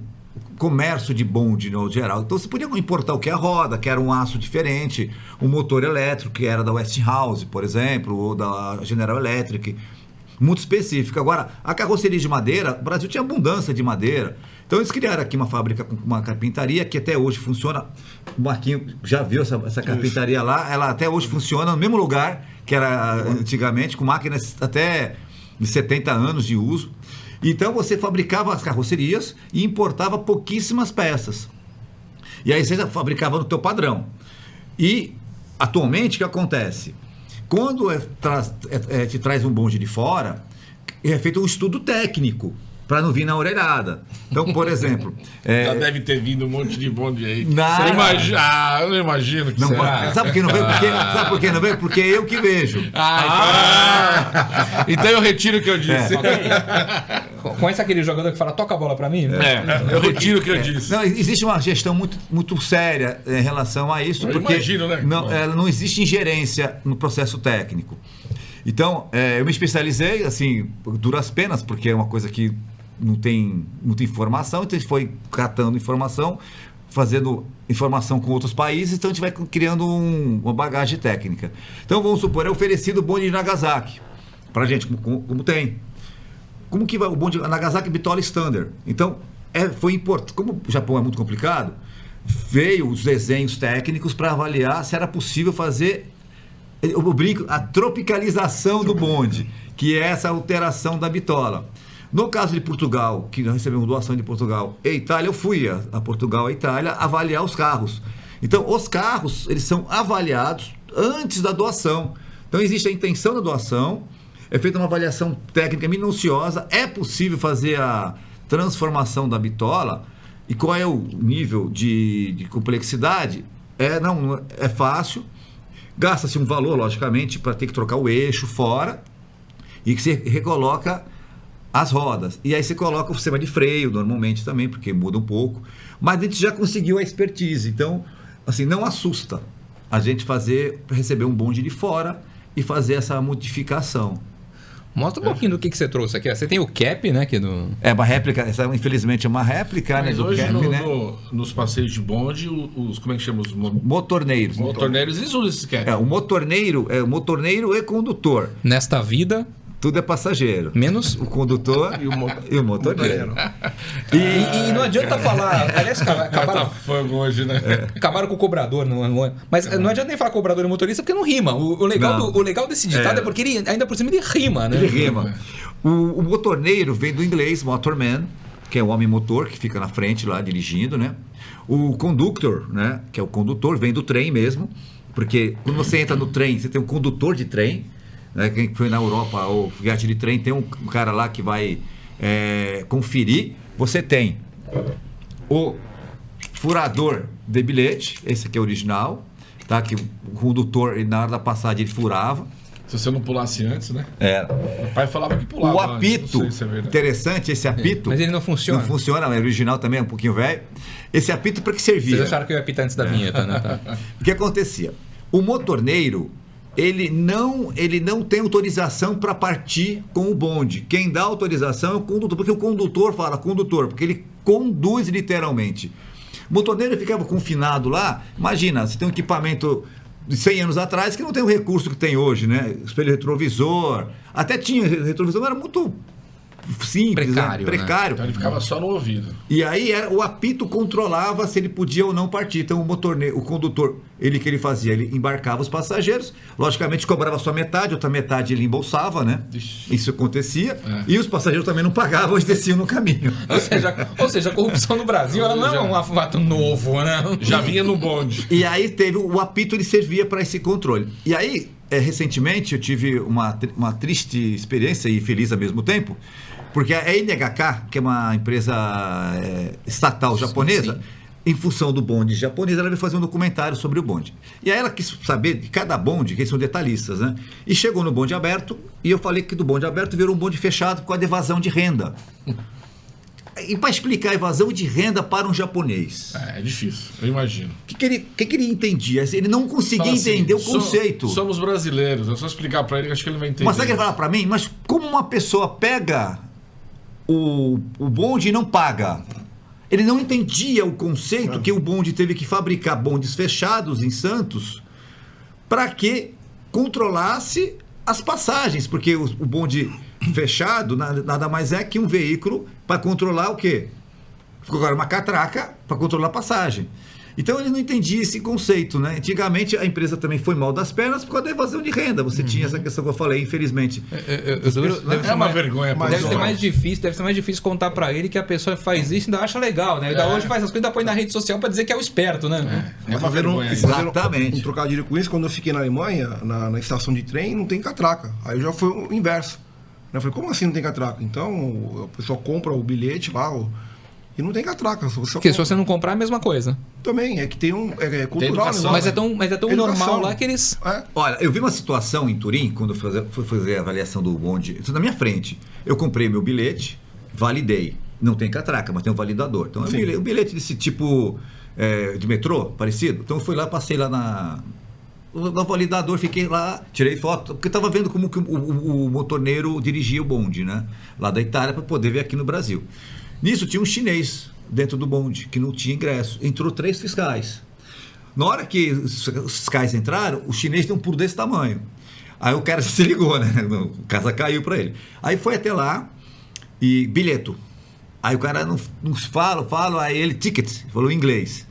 comércio de bonde no geral. Então você podia importar o que é a roda, que era um aço diferente, um motor elétrico, que era da Westinghouse, por exemplo, ou da General Electric, muito específico. Agora, a carroceria de madeira, o Brasil tinha abundância de madeira. Então eles criaram aqui uma fábrica com uma carpintaria que até hoje funciona. O Marquinhos já viu essa carpintaria lá, ela até hoje funciona no mesmo lugar que era antigamente, com máquinas até de 70 anos de uso. Então você fabricava as carrocerias e importava pouquíssimas peças. E aí você fabricava no teu padrão. E atualmente o que acontece? Quando te traz um bonde de fora, é feito um estudo técnico para não vir na orelhada. Então, por exemplo... Já deve ter vindo um monte de bonde aí. Não, eu não imagino que não vai. Sabe por que não veio? Sabe por que não veio? Porque eu que vejo. Então eu retiro o que eu disse. Conhece aquele jogador que fala, toca a bola para mim? Eu retiro o que eu disse. Não, existe uma gestão muito, muito séria em relação a isso, porque imagino, né? não existe ingerência no processo técnico. Então, eu me especializei, assim, duras penas, porque é uma coisa que não tem muita informação, então a gente foi catando informação, fazendo informação com outros países, então a gente vai criando uma bagagem técnica. Então, vamos supor, é oferecido o bonde de Nagasaki, pra gente, como tem. Como que vai o bonde de Nagasaki bitola standard? Então, foi importante, como o Japão é muito complicado, veio os desenhos técnicos para avaliar se era possível fazer... Eu brinco, a tropicalização do bonde, que é essa alteração da bitola. No caso de Portugal, que nós recebemos doação de Portugal e Itália, eu fui a Portugal e Itália avaliar os carros. Então, os carros, eles são avaliados antes da doação. Então, existe a intenção da doação, é feita uma avaliação técnica minuciosa, é possível fazer a transformação da bitola. E qual é o nível de complexidade? Não é fácil. Gasta-se um valor, logicamente, para ter que trocar o eixo fora e que você recoloca as rodas. E aí você coloca o sistema de freio, normalmente também, porque muda um pouco. Mas a gente já conseguiu a expertise. Então, assim, não assusta. a gente receber um bonde de fora e fazer essa modificação. Mostra um pouquinho do que você trouxe aqui. Você tem o cap, né? Aqui do... É uma réplica, essa infelizmente é uma réplica, Mas né, do hoje cap, né? nos passeios de bonde, como é que chama? Os Motorneiros. motorneiros, eles usam esse cap. O motorneiro e condutor. Nesta vida, Tudo é passageiro. menos... O condutor e o motorneiro. E não adianta falar... Aliás, Tá fogo hoje, né? acabaram com o cobrador. Mas não adianta nem falar cobrador e motorista porque não rima. O legal desse ditado é porque ele, ainda por cima, ele rima, né? Ele rima. O motorneiro vem do inglês, motorman, que é o homem motor que fica na frente lá dirigindo, né? O conductor, né? Que é o condutor, vem do trem mesmo. Porque quando você entra no trem, você tem um condutor de trem. Né? Quem foi na Europa ou viagem de trem, tem um cara lá que vai conferir. Você tem o furador de bilhete, esse aqui é original, tá? Que o condutor, na hora da passagem, ele furava. Se você não pulasse antes, né? Era. Meu pai falava que pulava O antes, apito, não sei se é verdade. interessante, esse apito. Mas ele não funciona. Não funciona, é original também, é um pouquinho velho. Esse apito para que servia? Vocês acharam que eu ia apitar antes da vinheta, né? Tá. O que acontecia? O motorneiro, ele não tem autorização para partir com o bonde. Quem dá autorização é o condutor, porque o condutor fala condutor, porque ele conduz literalmente. O motorneiro ficava confinado lá. Imagina, você tem um equipamento de 100 anos atrás que não tem o recurso que tem hoje, né? Espelho retrovisor. Até tinha retrovisor, mas era muito simples, Precário, né? né? Precário. Então ele ficava só no ouvido. E aí o apito controlava se ele podia ou não partir. Então o condutor, que ele fazia? Ele embarcava os passageiros, logicamente cobrava só metade, outra metade ele embolsava, né? Ixi. Isso acontecia. E os passageiros também não pagavam, eles desciam no caminho. Ou seja, a corrupção no Brasil ela não é um fato novo, né? Já vinha no bonde. E aí teve o apito, ele servia para esse controle. E aí, recentemente, eu tive uma triste experiência e feliz ao mesmo tempo, porque a NHK, que é uma empresa estatal japonesa, sim. Em função do bonde japonês, ela veio fazer um documentário sobre o bonde. E aí ela quis saber de cada bonde, que eles são detalhistas, né? E chegou no bonde aberto, e eu falei que do bonde aberto virou um bonde fechado com a evasão de renda. E para explicar a evasão de renda para um japonês? É difícil, eu imagino. O que ele entendia? Ele não conseguia Fala assim, entender o conceito. Somos brasileiros, é só explicar para ele que acho que ele vai entender. Mas sabe o que ele fala para mim? Mas como uma pessoa pega o bonde e não paga? Ele não entendia o conceito que o bonde teve que fabricar bondes fechados em Santos para que controlasse as passagens, porque o bonde fechado nada mais é que um veículo para controlar o quê? Ficou agora uma catraca para controlar a passagem. Então ele não entendia esse conceito, né? Antigamente a empresa também foi mal das pernas por causa da evasão de renda. Você tinha essa questão que eu falei, infelizmente. É uma vergonha. Deve ser mais difícil contar pra ele que a pessoa faz isso e ainda acha legal, né? Ainda hoje faz as coisas, ainda põe na rede social pra dizer que é o esperto, né? É uma vergonha. Exatamente. Um trocadilho com isso, quando eu fiquei na Alemanha, na estação de trem, não tem catraca. Aí já foi o inverso. Eu falei, como assim não tem catraca? Então, a pessoa compra o bilhete lá, e não tem catraca. Porque se você não comprar, é a mesma coisa. Também, é que tem um... É cultural. educação, Mas é tão Educação. normal lá que eles... Olha, eu vi uma situação em Turim, quando eu fui fazer a avaliação do bonde, isso na minha frente. Eu comprei meu bilhete, validei. Não tem catraca, mas tem um validador. Então, o bilhete desse tipo de metrô, parecido. Então, eu fui lá, passei lá no validador, fiquei lá, tirei foto, porque eu estava vendo como que o motorneiro dirigia o bonde, né? Lá da Itália, para poder ver aqui no Brasil. Nisso tinha um chinês dentro do bonde, que não tinha ingresso. Entrou 3 fiscais. Na hora que os fiscais entraram, o chinês tem um pulo desse tamanho. Aí o cara se ligou, né? O casa caiu para ele. Aí foi até lá e bilheto. Aí o cara não fala, aí ele ticket, falou em inglês.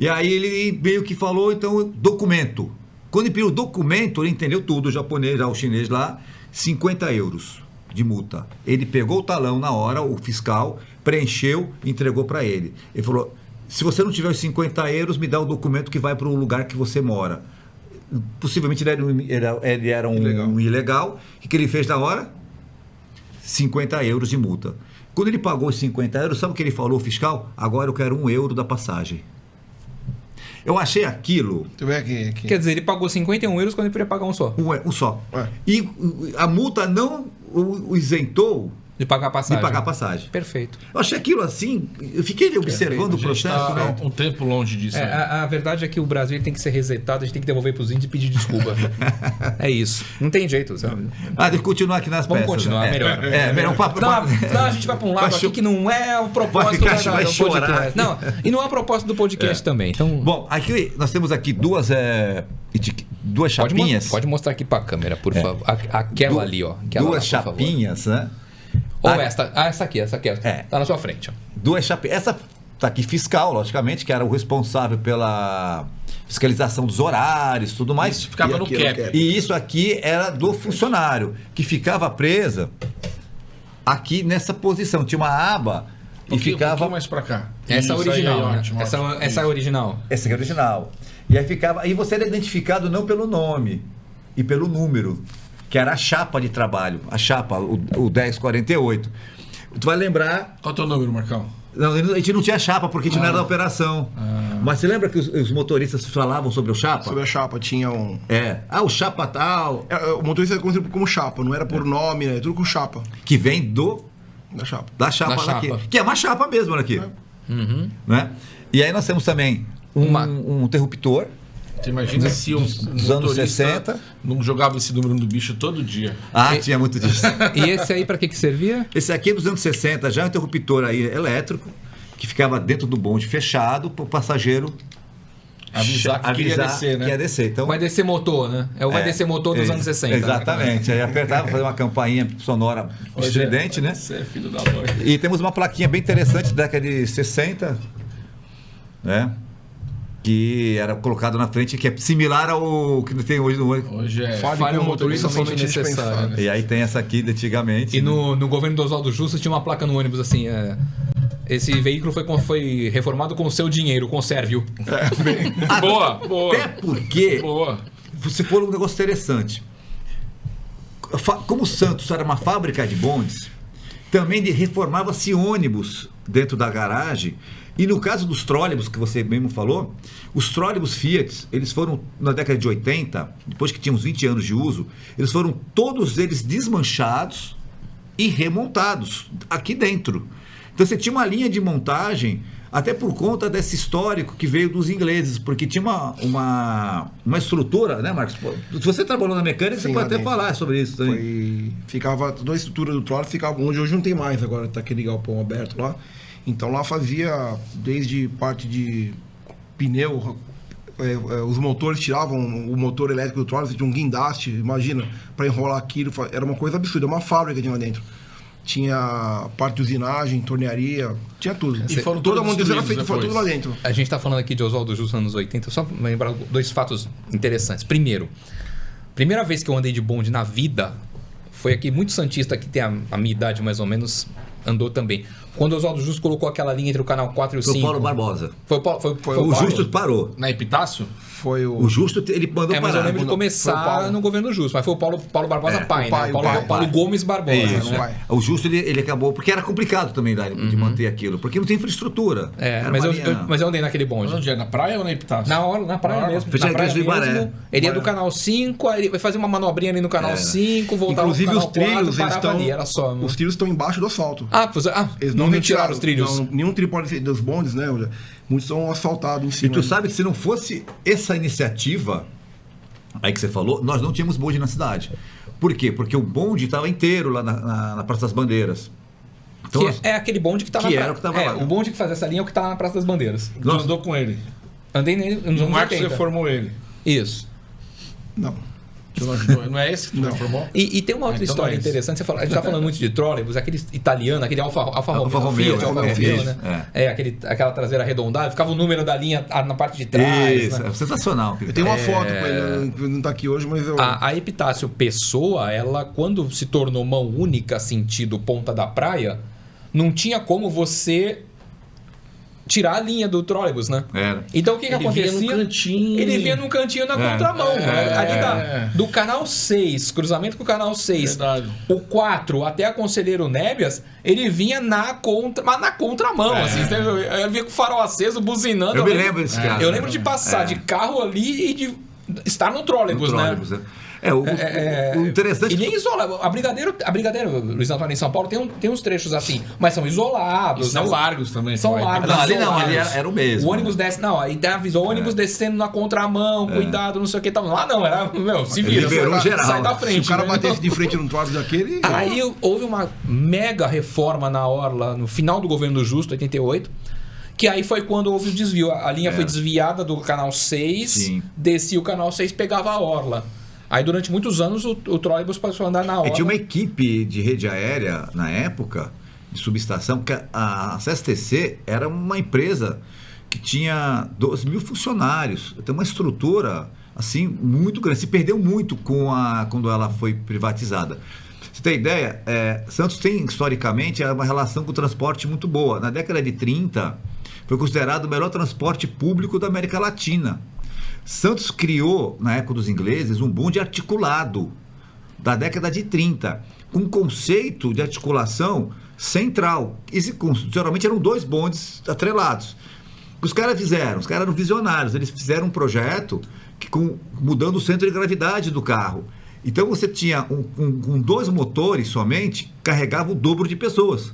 E aí ele meio que falou, então, documento. Quando ele pediu o documento, ele entendeu tudo, o japonês, o chinês lá, 50 euros de multa. Ele pegou o talão na hora, o fiscal, preencheu e entregou para ele. Ele falou, se você não tiver os 50 euros, me dá o documento que vai para o lugar que você mora. Possivelmente ele era um ilegal. O que ele fez na hora? 50 euros de multa. Quando ele pagou os 50 euros, sabe o que ele falou, fiscal? Agora eu quero 1 euro da passagem. Eu achei aquilo... Deixa eu ver aqui. Quer dizer, ele pagou 51 euros quando ele poderia pagar um só. Um só. É. E a multa não o isentou De pagar a passagem. De pagar a passagem. Perfeito. Eu achei aquilo assim, eu fiquei observando o processo, né? Um tempo longe disso. né? A verdade é que o Brasil tem que ser resetado, a gente tem que devolver para os índios e pedir desculpa. É isso. Não tem jeito, sabe? De continuar aqui nas Vamos peças. continuar, né? melhor. Melhor um papo. Não, a gente vai para um lado aqui que não é o propósito vai do podcast. chorar. Não, e não é o propósito do podcast também. Então, Bom, aqui nós temos aqui duas chapinhas. pode mostrar aqui para a câmera, por favor. Aquela ali, ó. Aquela Duas lá, por favor. chapinhas, né? Ou essa aqui. É. Tá na sua frente, ó. Duas chapinhas. Essa tá aqui fiscal, logicamente, que era o responsável pela fiscalização dos horários, tudo mais. Isso ficava E no aqui era o cap. cap. E isso aqui era do funcionário, que ficava presa aqui nessa posição. Tinha uma aba e Um ficava... pouquinho mais pra cá. Essa é Isso, original, aí, né? ótimo, Essa ótimo. é a original. Essa aqui é original. E aí ficava... E você era identificado não pelo nome e pelo número, que era a chapa de trabalho. A chapa, o 1048. Tu vai lembrar... Qual é o teu número, Marcão? Não, a gente não tinha chapa, porque a gente não era da operação. Mas você lembra que os motoristas falavam sobre o chapa? Sobre a chapa, tinha um... O chapa tal, O motorista era conhecido como chapa, não era por nome, né? Tudo com chapa, que vem da chapa. da chapa Da daqui. chapa. Que é uma chapa mesmo daqui. Né? E aí nós temos também um interruptor. Você imagina se um dos anos motorista 60. não jogava esse número no bicho todo dia. Tinha muito disso. E esse aí para que servia? Esse aqui é dos anos 60, já é um interruptor aí elétrico, que ficava dentro do bonde fechado para o passageiro Avisar que queria descer, né? que ia descer. Então, Vai descer motor, né? Vai descer motor dos anos 60. Exatamente. Aí apertava, fazer uma campainha sonora estridente, né? Você é filho da mãe. E temos uma plaquinha bem interessante da década de 60, né? Que era colocado na frente, que é similar ao que tem hoje no ônibus. Hoje é... Fale com o motorista somente somente necessário. dispensado. E aí tem essa aqui de antigamente. E né? no governo do Oswaldo Justo tinha uma placa no ônibus assim, esse veículo foi reformado com o seu dinheiro, conserve-o. Boa, boa. Até porque Boa. você falou um negócio interessante. Como Santos era uma fábrica de bondes, também reformava-se ônibus dentro da garagem. E no caso dos trólebus, que você mesmo falou, os trólebus Fiat, eles foram, na década de 80, depois que tinham uns 20 anos de uso, eles foram todos eles desmanchados e remontados aqui dentro. Então você tinha uma linha de montagem, até por conta desse histórico que veio dos ingleses, porque tinha uma estrutura, né, Marcos? Se você trabalhou na mecânica, Sim, você pode lá até dentro. falar sobre isso também. Ficava toda a estrutura do trolley, ficava onde hoje não tem mais, agora tá aquele galpão aberto lá. Então lá fazia desde parte de pneu, os motores tiravam o motor elétrico do trolley, tinha um guindaste, imagina, para enrolar aquilo, era uma coisa absurda, uma fábrica tinha lá dentro. Tinha parte de usinagem, tornearia, tinha tudo. E foram toda a todos manutenção era destruídos feita, foi tudo lá depois. dentro. A gente está falando aqui de Oswaldo Justo nos anos 80, só pra lembrar dois fatos interessantes. Primeiro, primeira vez que eu andei de bonde na vida, foi aqui, muito santista que tem a minha idade mais ou menos, andou também. Quando o Oswaldo Justo colocou aquela linha entre o canal 4 e o 5. Foi o Paulo Barbosa. Foi O Paulo. Justo parou. Na Epitácio? Foi O Justo, ele mandou Mas parar. eu lembro de Foi o começar Paulo. no governo Justo, mas foi o Paulo Barbosa pai, o né? pai. Paulo Gomes Barbosa. Isso. Né? Vai. O Justo, ele acabou, porque era complicado também de manter aquilo, porque não tem infraestrutura. Era Mas uma eu, linha- mas eu andei naquele bonde. Onde é? Na praia ou na Epitácio? Na praia mesmo. Fechado Na praia do Ibaré. mesmo. Ele ia do canal 5, aí ele vai fazer uma manobrinha ali no canal 5, voltava Inclusive pro os canal 4, trilhos, eles parava estão. ali, era só. Os trilhos estão embaixo do asfalto. Eles não retiraram os trilhos. Não, nenhum trilho pode ser dos bondes, né? Muitos são asfaltados em E cima. tu sabe que se não fosse essa iniciativa aí que você falou, nós não tínhamos bonde na cidade. Por quê? Porque o bonde estava inteiro lá na Praça das Bandeiras. Então, Que é aquele bonde que tá que na era o que tava lá. O bonde que faz essa linha é o que tá lá na Praça das Bandeiras. Tu andou com ele. Andei nele nos O anos Marcos 80. reformou ele. Isso. Não. Tu não ajudou? Não é esse que tu Não. reformou? E tem uma outra Então história não é isso. interessante. A gente tá falando muito de trólebus, aquele italiano, aquele Alfa Romeo, Fiat, Alfa é, Romeo, isso, né? Aquela traseira arredondada, ficava o número da linha na parte de trás. isso, né? é sensacional. Eu tenho uma foto com ele, não tá aqui hoje, mas eu. A Epitácio Pessoa, ela, quando se tornou mão única sentido Ponta da Praia, não tinha como você tirar a linha do trólebus, né? Era. Então o que Ele acontecia? vinha num cantinho. Ele vinha num cantinho na contramão. Né? Ali do canal 6, cruzamento com o canal 6. Verdade. O 4 até a Conselheiro Nébias, ele vinha mas na contramão. Assim, eu vinha com o farol aceso, buzinando. Eu me lembro desse cara. Eu lembro de passar de carro ali e de estar no trólebus, né? O interessante... E nem isola. A Brigadeiro, Luiz Antônio, em São Paulo, tem uns trechos assim, mas são isolados. E são largos também. São largos. Não, ali não, ali era o mesmo. O ônibus desce... Não, aí avisou o ônibus descendo na contramão, cuidado, não sei o que. Lá não, era... se vira. Liberou geral. Sai da frente. Se o cara batesse de frente num trólebus daquele... Aí houve uma mega reforma na Orla, no final do governo do Justo, 88, que aí foi quando houve o desvio. A linha foi desviada do canal 6, descia o canal 6, pegava a Orla. Aí durante muitos anos o trólebus passou a andar na Orla. Tinha uma equipe de rede aérea na época, de subestação, que a CSTC era uma empresa que tinha 12 mil funcionários. Tem uma estrutura assim muito grande. Se perdeu muito quando ela foi privatizada. Você tem ideia? Santos tem, historicamente, uma relação com o transporte muito boa. Na década de 30, foi considerado o melhor transporte público da América Latina. Santos criou, na época dos ingleses, um bonde articulado da década de 30, com um conceito de articulação central. Geralmente eram 2 bondes atrelados. O que os caras fizeram? Os caras eram visionários. Eles fizeram um projeto mudando o centro de gravidade do carro. Então você tinha com 2 motores somente, carregava o dobro de pessoas.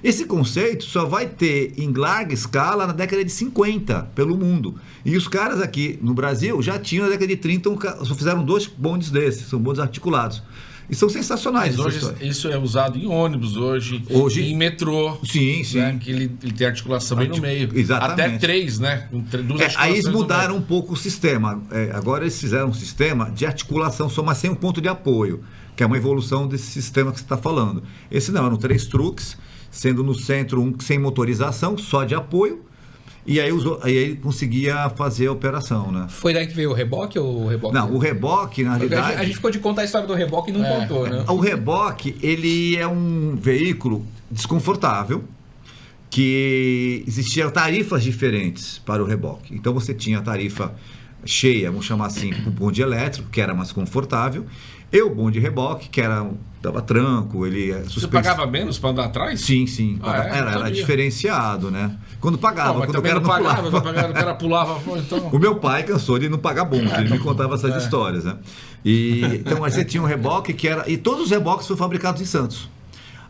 Esse conceito só vai ter em larga escala na década de 50 pelo mundo. E os caras aqui no Brasil já tinham na década de 30, só fizeram 2 bondes desses, são bondes articulados. E são sensacionais. Mas hoje isso é usado em ônibus hoje em metrô. Sim. Né, que ele tem articulação bem no meio. Exatamente. Até 3, né? Aí eles mudaram um pouco o sistema. Agora eles fizeram um sistema de articulação só, mas sem um ponto de apoio, que é uma evolução desse sistema que você está falando. Esse não, eram 3 truques, sendo no centro um sem motorização, só de apoio, e aí ele conseguia fazer a operação, né? Foi daí que veio o reboque ou o reboque? Não, o reboque, na realidade... A gente ficou de contar a história do reboque e não contou, né? O reboque, ele é um veículo desconfortável, que existiam tarifas diferentes para o reboque. Então você tinha a tarifa cheia, vamos chamar assim, o bonde elétrico, que era mais confortável, e o bonde reboque, que dava tranco, ele... Você pagava menos para andar atrás? Sim. Era diferenciado, né? Quando pagava, quando o cara não pulava. O cara pulava, então... O meu pai cansou de não pagar bonde, ele me contava essas histórias, né? Então, você tinha um reboque que era... E todos os reboques foram fabricados em Santos.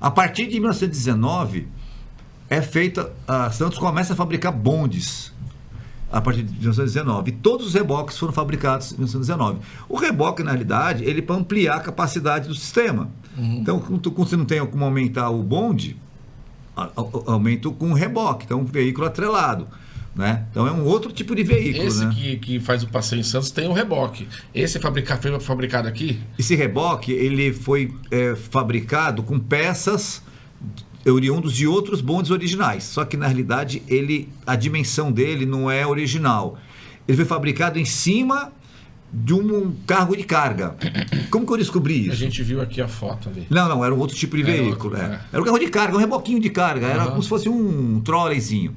A partir de 1919, a Santos começa a fabricar bondes. A partir de 1919. E todos os reboques foram fabricados em 1919. O reboque, na realidade, ele para ampliar a capacidade do sistema. Então, quando você não tem como aumentar o bonde, aumenta com o reboque. Então, um veículo atrelado. Né? Então, é um outro tipo de veículo. Esse, né? que faz o passeio em Santos tem um reboque. Esse foi fabricado aqui? Esse reboque, ele foi fabricado com peças oriundos de outros bondes originais, só que na realidade a dimensão dele não é original. Ele foi fabricado em cima de um carro de carga. Como que eu descobri isso? A gente viu aqui a foto ali. Não, era um outro tipo de veículo. Era um carro de carga, um reboquinho de carga, era como se fosse um trolleyzinho.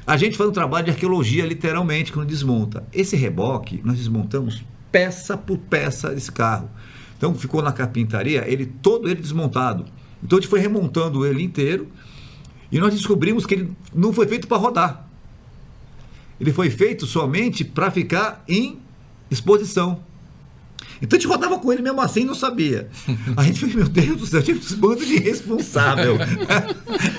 A gente faz um trabalho de arqueologia, literalmente, quando desmonta. Esse reboque, nós desmontamos peça por peça desse carro. Então ficou na carpintaria, todo ele desmontado. Então a gente foi remontando ele inteiro e nós descobrimos que ele não foi feito para rodar. Ele foi feito somente para ficar em exposição. Então a gente rodava com ele mesmo assim e não sabia. A gente fez, meu Deus do céu, tinha um bando de irresponsável.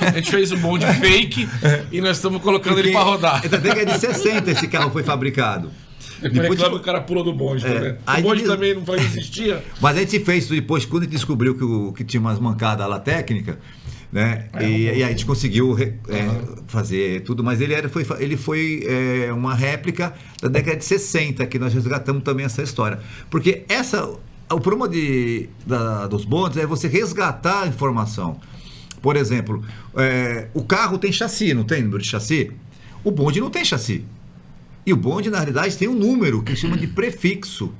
A gente fez um bonde fake e nós estamos colocando ele para rodar. Até que é de 60 esse carro foi fabricado. Depois reclama o cara pulou do bonde, né? O bonde também não existia. Mas a gente fez isso depois, quando a gente descobriu que tinha umas mancadas lá técnicas, né? E aí a gente conseguiu fazer tudo, mas ele foi uma réplica da década de 60, que nós resgatamos também essa história. Porque o problema dos bondes é você resgatar a informação. Por exemplo, o carro tem chassi, não tem número de chassi? O bonde não tem chassi. E o bonde, na realidade, tem um número que chama de prefixo.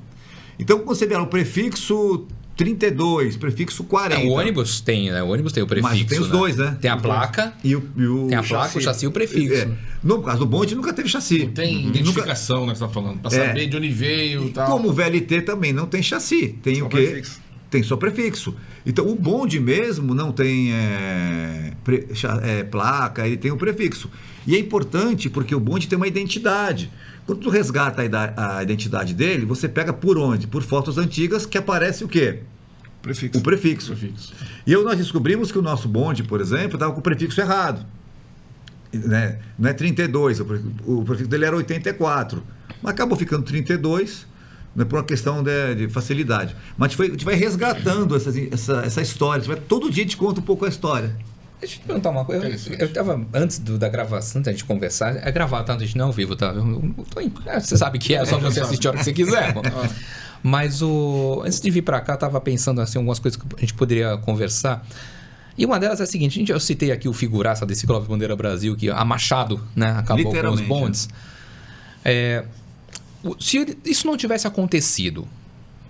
Então, quando você vê o prefixo 32, prefixo 40... o ônibus tem, né? O ônibus tem o prefixo. Mas tem os dois, né? Tem a placa. E o tem a placa, o chassi e o prefixo. No caso do bonde, nunca teve chassi. Não tem identificação, né, que você está falando. Para saber de onde veio e tal. Como o VLT também não tem chassi. Tem o quê? Prefixo. tem só prefixo. Então, o bonde mesmo não tem placa, ele tem um prefixo. E é importante porque o bonde tem uma identidade. Quando tu resgata a identidade dele, você pega por onde? Por fotos antigas que aparece o quê? Prefixo. O prefixo. E nós descobrimos que o nosso bonde, por exemplo, estava com o prefixo errado. Né? Não é 32, o prefixo dele era 84. Mas acabou ficando 32, né, por uma questão de facilidade. Mas a gente vai resgatando essa história. Todo dia a gente conta um pouco a história. Deixa eu te perguntar uma coisa. Eu estava, antes da gravação, antes da gente conversar, é gravado, tá? A gente não é ao vivo, tá? Você sabe que é só você assistir a hora que você quiser. Mas antes de vir para cá, eu estava pensando assim, algumas coisas que a gente poderia conversar. E uma delas é a seguinte: eu citei aqui o figuraça desse Ciclovia Bandeira Brasil, que a Machado, né, acabou com os bondes. Se isso não tivesse acontecido,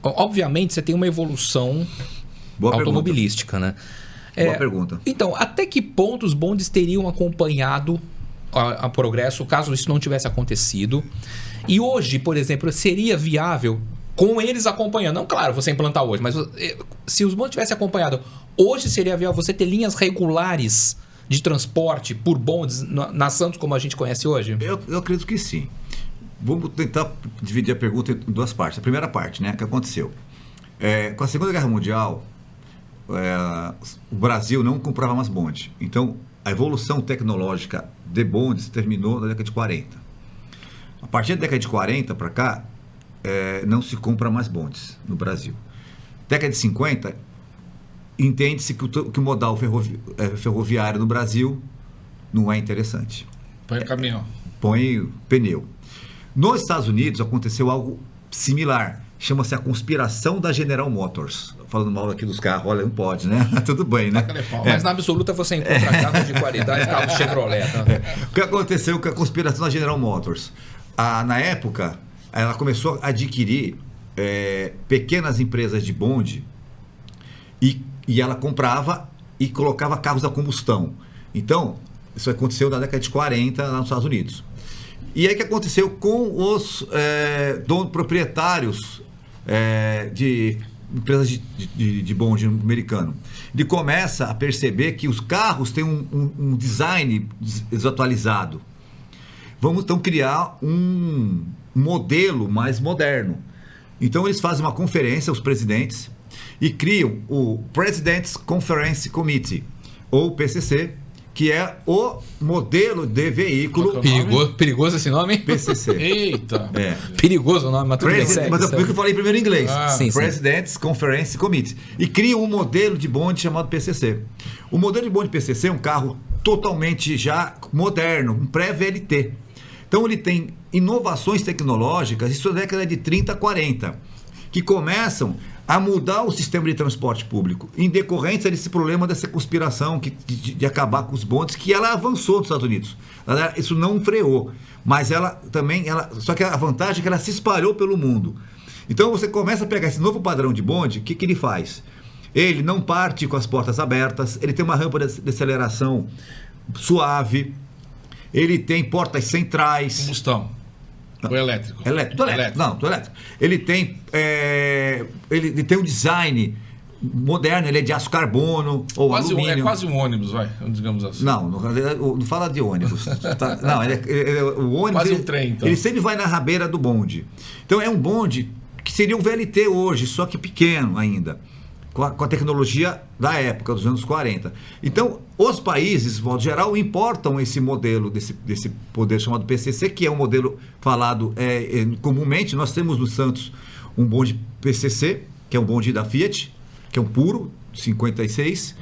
obviamente você tem uma evolução automobilística, né? Boa pergunta. Então, até que ponto os bondes teriam acompanhado a progresso caso isso não tivesse acontecido? E hoje, por exemplo, seria viável com eles acompanhando? Não, claro, você implantar hoje, mas se os bondes tivessem acompanhado, hoje seria viável você ter linhas regulares de transporte por bondes na Santos como a gente conhece hoje? Eu acredito que sim. Vamos tentar dividir a pergunta em duas partes. A primeira parte, né, que aconteceu. Com a Segunda Guerra Mundial, o Brasil não comprava mais bonde. Então, a evolução tecnológica de bondes terminou na década de 40. A partir da década de 40 para cá, não se compra mais bondes no Brasil. Década de 50, entende-se que o modal ferroviário no Brasil não é interessante. Põe caminhão. Põe pneu. Nos Estados Unidos aconteceu algo similar. Chama-se a conspiração da General Motors. Falando mal aqui dos carros, olha, não pode, né? Tudo bem, né? Mas na absoluta você encontra carros de qualidade, carros Chevrolet. Né? O que aconteceu com a conspiração da General Motors? Na época, ela começou a adquirir pequenas empresas de bonde e ela comprava e colocava carros a combustão. Então, isso aconteceu na década de 40 lá nos Estados Unidos. E aí o que aconteceu com os proprietários de empresas de bonde americano? Ele começa a perceber que os carros têm um design desatualizado. Vamos então criar um modelo mais moderno. Então eles fazem uma conferência, os presidentes, e criam o President's Conference Committee, ou PCC, que é o modelo de veículo... Perigoso esse nome? PCC. Eita! Perigoso o nome, mas tudo bem, mas é por isso que eu falei primeiro em inglês. Sim, President's Conference Committee. E cria um modelo de bonde chamado PCC. O modelo de bonde PCC é um carro totalmente já moderno, um pré-VLT. Então ele tem inovações tecnológicas, isso é da década de 30, 40, que começam a mudar o sistema de transporte público, em decorrência desse problema dessa conspiração de acabar com os bondes, que ela avançou nos Estados Unidos. Isso não freou, mas só que a vantagem é que ela se espalhou pelo mundo. Então você começa a pegar esse novo padrão de bonde, o que ele faz? Ele não parte com as portas abertas, ele tem uma rampa de aceleração suave, ele tem portas centrais. Combustão. Ou elétrico? Elétrico. Não, do elétrico. Ele tem um design moderno, ele é de aço carbono ou alumínio. É quase um ônibus, digamos assim. Não fala de ônibus. Não, o ônibus... Quase um trem, então. Ele sempre vai na rabeira do bonde. Então é um bonde que seria um VLT hoje, só que pequeno ainda, com a tecnologia da época, dos anos 40. Então, os países, de modo geral, importam esse modelo, desse poder chamado PCC, que é um modelo falado comumente. Nós temos no Santos um bonde PCC, que é um bonde da Fiat, que é um puro, 56.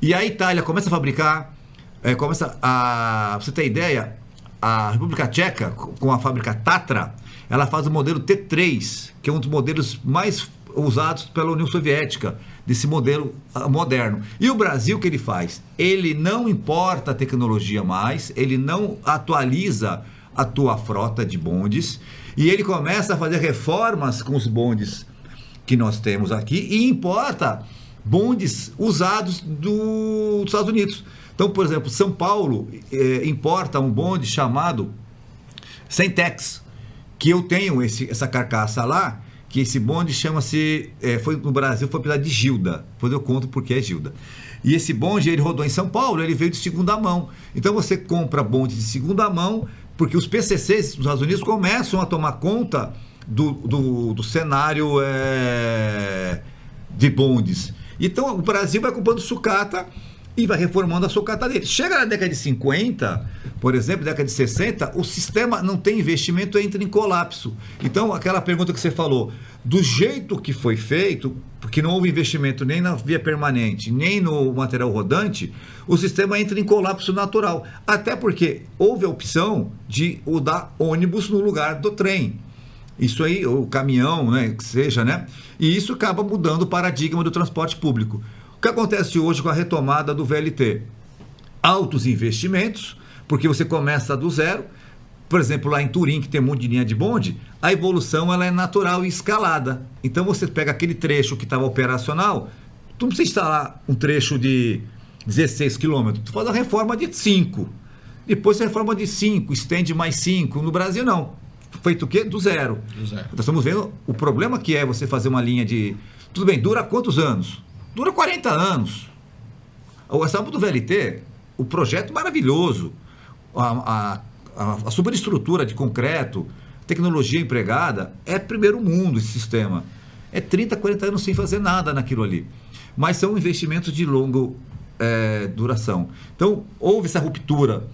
E a Itália começa a fabricar, pra você ter ideia, a República Tcheca, com a fábrica Tatra, ela faz o modelo T3, que é um dos modelos mais usados pela União Soviética, desse modelo moderno. E o Brasil, o que ele faz? Ele não importa a tecnologia mais, ele não atualiza a tua frota de bondes, e ele começa a fazer reformas com os bondes que nós temos aqui, e importa bondes usados dos Estados Unidos. Então, por exemplo, São Paulo importa um bonde chamado Centex, que eu tenho essa carcaça lá, que esse bonde chama-se, no Brasil foi apelidado de Gilda, depois eu conto porque é Gilda. E esse bonde, ele rodou em São Paulo, ele veio de segunda mão. Então você compra bonde de segunda mão, porque os PCCs dos Estados Unidos começam a tomar conta do cenário de bondes. Então o Brasil vai comprando sucata e vai reformando a sucata dele. Chega na década de 50, por exemplo, década de 60, o sistema não tem investimento, entra em colapso. Então, aquela pergunta que você falou, do jeito que foi feito, porque não houve investimento nem na via permanente, nem no material rodante, o sistema entra em colapso natural. Até porque houve a opção de dar ônibus no lugar do trem. Isso aí, o caminhão, né, que seja, né? E isso acaba mudando o paradigma do transporte público. O que acontece hoje com a retomada do VLT? Altos investimentos, porque você começa do zero. Por exemplo, lá em Turim, que tem um monte de linha de bonde, a evolução ela é natural e escalada. Então você pega aquele trecho que estava operacional, tu não precisa instalar um trecho de 16 quilômetros, tu faz a reforma de 5. Depois você reforma de 5, estende mais 5. No Brasil não. Feito o quê? Do zero. Nós estamos vendo o problema que é você fazer uma linha de... Tudo bem, dura quantos anos? Dura 40 anos. O exemplo do VLT, o projeto maravilhoso, a superestrutura de concreto, tecnologia empregada, é primeiro mundo esse sistema. É 30, 40 anos sem fazer nada naquilo ali. Mas são investimentos de longa duração. Então, houve essa ruptura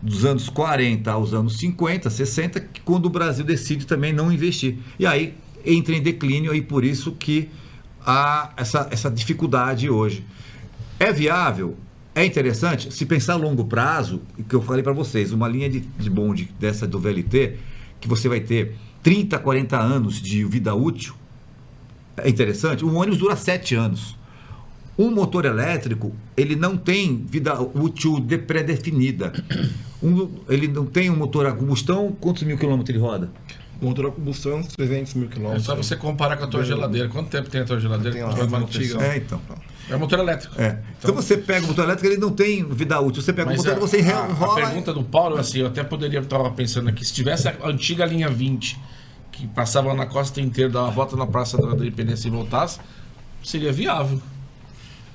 dos anos 40 aos anos 50, 60, quando o Brasil decide também não investir. E aí entra em declínio, e por isso que há essa dificuldade hoje. É viável? É interessante? Se pensar a longo prazo, que eu falei para vocês, uma linha de bonde dessa do VLT, que você vai ter 30, 40 anos de vida útil, é interessante. Um ônibus dura 7 anos. Um motor elétrico, ele não tem vida útil pré-definida. Ele não tem um motor a combustão, quantos mil quilômetros ele roda? O motor a combustão, uns 300 mil quilômetros. É só você comparar com a tua geladeira. Quanto tempo tem a tua geladeira? Tem Que uma mais antiga. antiga? Então. É motor elétrico. Então você pega o motor elétrico, ele não tem vida útil. Você pega o motor e você enrola. A pergunta do Paulo é assim, eu até poderia estar pensando aqui, se tivesse a antiga linha 20, que passava na costa inteira, dava uma volta na Praça da Independência e voltasse, seria viável.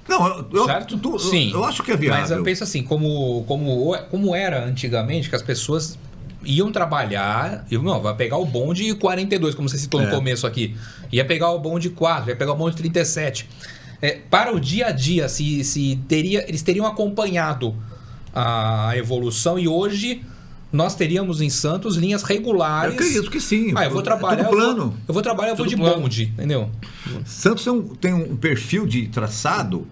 Não, certo? Sim, eu acho que é viável. Mas eu penso assim, como era antigamente, que as pessoas iam trabalhar, vai pegar o bonde 42, como você citou no começo aqui, ia pegar o bonde 4, ia pegar o bonde 37. Para o dia a dia, eles teriam acompanhado a evolução, e hoje nós teríamos em Santos linhas regulares. Eu acredito que sim. Eu vou trabalhar, plano. Eu vou trabalhar, eu vou de bonde, entendeu? Santos tem um perfil de traçado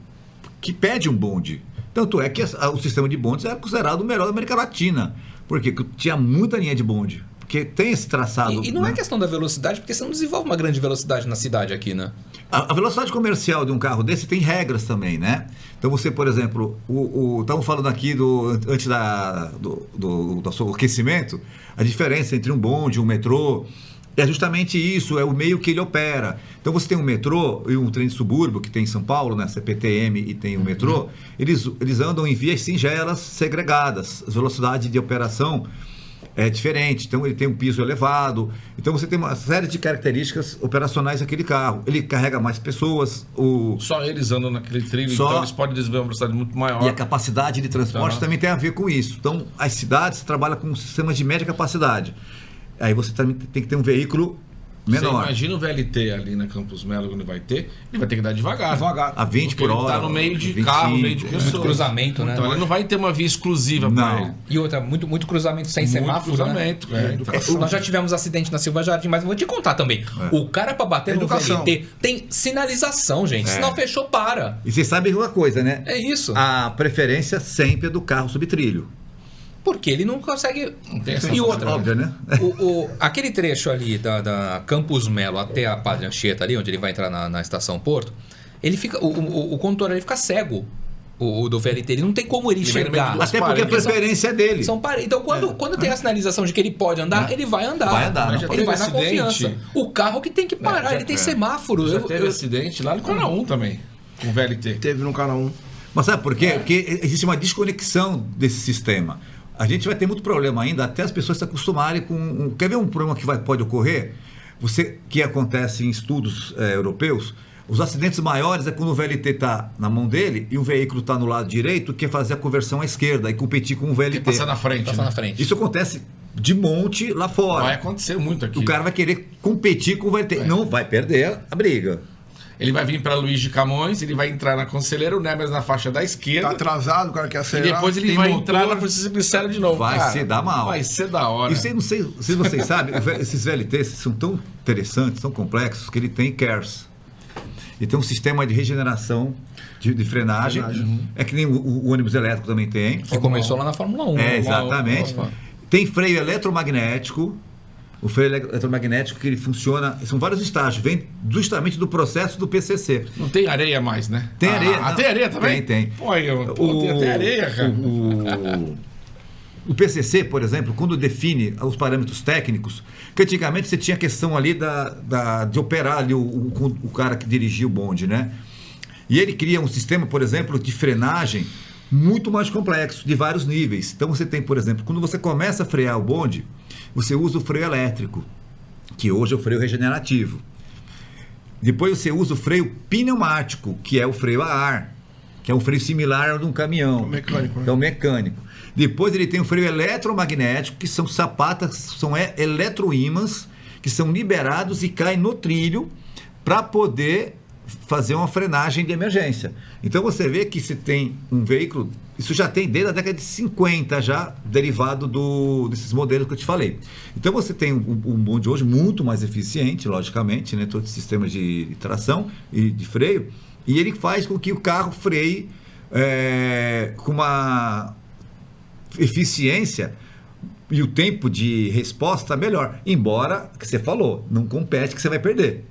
que pede um bonde. Tanto é que o sistema de bondes era considerado o melhor da América Latina. Porque tinha muita linha de bonde. Porque tem esse traçado. E não é questão da velocidade, porque você não desenvolve uma grande velocidade na cidade aqui, né? A velocidade comercial de um carro desse tem regras também, né? Então você, por exemplo, estamos falando aqui antes do seu aquecimento, a diferença entre um bonde e um metrô. É justamente isso, é o meio que ele opera. Então você tem um metrô e um trem de subúrbio, que tem em São Paulo, né? CPTM, e tem o metrô, eles andam em vias singelas segregadas. A velocidade de operação é diferente, então ele tem um piso elevado. Então você tem uma série de características operacionais daquele carro. Ele carrega mais pessoas. Só eles andam naquele trilho, então eles podem desenvolver uma velocidade muito maior. E a capacidade de transporte também tem a ver com isso. Então as cidades trabalham com sistemas de média capacidade. Aí você também tem que ter um veículo menor. Você imagina o VLT ali na Campos Melo, quando vai ter, ele vai ter que dar devagar. A 20 por hora. Ele tá no meio de 25, carro, no meio de pessoas. Muito cruzamento, né? Então ele não vai ter uma via exclusiva para ele. E outra, muito cruzamento sem semáforo, cruzamento, né? Nós já tivemos acidente na Silva Jardim, mas vou te contar também. O cara para bater no VLT tem sinalização, gente. Senão fechou, para. E vocês sabem uma coisa, né? É isso. A preferência sempre é do carro subtrilho. Porque ele não consegue... E outra, óbvio, né? Aquele trecho ali da Campos Melo até a Padre Anchieta ali, onde ele vai entrar na Estação Porto, ele fica, o condutor ele fica cego, o do VLT. Ele não tem como ele enxergar. Até porque a preferência é dele. Então, quando tem a sinalização de que ele pode andar, ele vai andar. Vai andar. Ele vai na confiança. O carro que tem que parar, ele tem semáforo. Já teve acidente lá no Canaã também, com o VLT. Teve no Canaã. Mas sabe por quê? Porque existe uma desconexão desse sistema. A gente vai ter muito problema ainda até as pessoas se acostumarem com... Quer ver um problema que pode ocorrer? que acontece em estudos europeus, os acidentes maiores é quando o VLT está na mão dele e o veículo está no lado direito, quer fazer a conversão à esquerda e competir com o VLT. Tem que passar na frente. Passar na frente. Isso acontece de monte lá fora. Vai acontecer muito aqui. O cara vai querer competir com o VLT. Não vai perder a briga. Ele vai vir para Luiz de Camões, ele vai entrar na Conselheiro Neves na faixa da esquerda. Tá atrasado, o cara quer E acelerar. depois ele tem vai motor. entrar na Francisco Glicério de novo. Vai Cara, se dar mal. Vai ser da hora. E se vocês sabem, esses VLTs são tão interessantes, tão complexos, que ele tem KERS. E tem um sistema de regeneração de frenagem. É que nem o ônibus elétrico também tem. Que começou lá na Fórmula 1. Exatamente. Tem freio eletromagnético. O freio eletromagnético que ele funciona, são vários estágios, vem justamente do processo do PCC. Não tem areia mais, né? Tem areia. Ah, tem areia também? Tem. Pô, tem até areia, cara. O PCC, por exemplo, quando define os parâmetros técnicos, que antigamente você tinha a questão ali de operar ali o cara que dirigia o bonde, né? E ele cria um sistema, por exemplo, de frenagem muito mais complexo, de vários níveis. Então você tem, por exemplo, quando você começa a frear o bonde, você usa o freio elétrico, que hoje é o freio regenerativo. Depois você usa o freio pneumático, que é o freio a ar, que é um freio similar ao de um caminhão. Mecânico, né? Que é o mecânico. Depois ele tem o freio eletromagnético, que são sapatas, são eletroímãs, que são liberados e caem no trilho para poder fazer uma frenagem de emergência. Então você vê que se tem um veículo, isso já tem desde a década de 50 já, derivado desses modelos que eu te falei. Então você tem um bonde hoje muito mais eficiente, logicamente, né, todos os sistemas de tração e de freio, e ele faz com que o carro freie com uma eficiência e o tempo de resposta melhor. Embora, que você falou, não compete que você vai perder.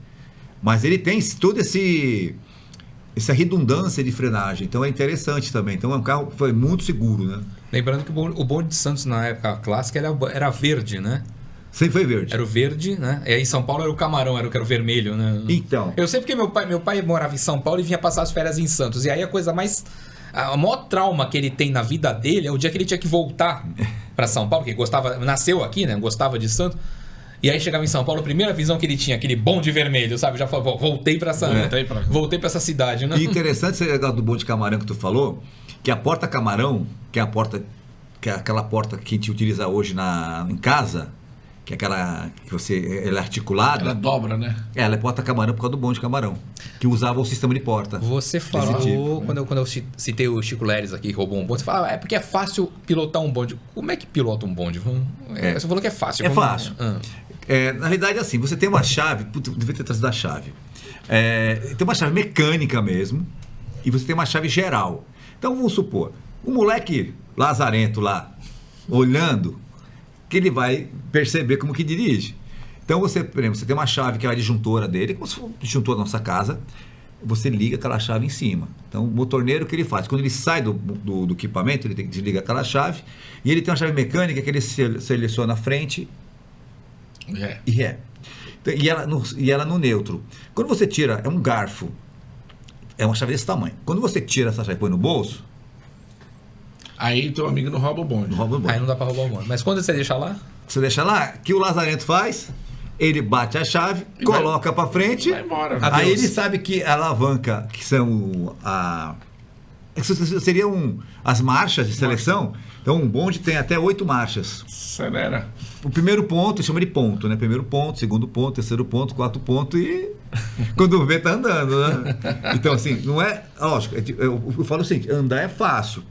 Mas ele tem toda essa redundância de frenagem. Então é interessante também. Então é um carro que foi muito seguro, né? Lembrando que o bonde de Santos, na época clássica, era verde, né? Sempre foi verde. Era o verde, né? E aí em São Paulo era o camarão, era o vermelho, né? Então. Eu sei porque meu pai morava em São Paulo e vinha passar as férias em Santos. E aí a coisa mais... O maior trauma que ele tem na vida dele é o dia que ele tinha que voltar para São Paulo, porque nasceu aqui, né? Gostava de Santos. E aí chegava em São Paulo, a primeira visão que ele tinha, aquele bonde vermelho, sabe? Já falou, voltei para essa cidade, né? E interessante esse negócio do bonde camarão que tu falou, que a porta camarão, que é aquela porta que a gente utiliza hoje em casa, que é aquela que ela é articulada. Ela dobra, né? Ela é porta camarão por causa do bonde camarão, que usava o sistema de porta. Você falou, quando eu citei o Chico Leres aqui, que roubou um bonde, você fala, é porque é fácil pilotar um bonde. Como é que pilota um bonde? Você falou que é fácil. Fácil. Na realidade, assim, você tem uma chave, devia ter trazido a chave. Tem uma chave mecânica mesmo, e você tem uma chave geral. Então, vamos supor, o moleque lazarento lá, olhando, que ele vai perceber como que dirige. Então, por exemplo, você tem uma chave que é a disjuntora dele, como se fosse o disjuntor da nossa casa, você liga aquela chave em cima. Então, o motorneiro, o que ele faz? Quando ele sai do equipamento, ele tem que desligar aquela chave, e ele tem uma chave mecânica que ele seleciona a frente e ré. Então, e ela no neutro. Quando você tira, é um garfo, é uma chave desse tamanho. Quando você tira essa chave e põe no bolso, aí teu amigo não rouba o bonde. Aí não dá pra roubar o bonde. Mas quando você deixa lá? Você deixa lá, que o lazarento faz, ele bate a chave, coloca pra frente, vai embora. Aí ele sabe que a alavanca, que são seriam as marchas de seleção. Então um bonde tem até 8 marchas. Acelera. O primeiro ponto, chama de ponto, né? Primeiro ponto, segundo ponto, terceiro ponto, quarto ponto e quando vê tá andando, né? Então assim, não é... Lógico, eu falo o seguinte, andar é fácil,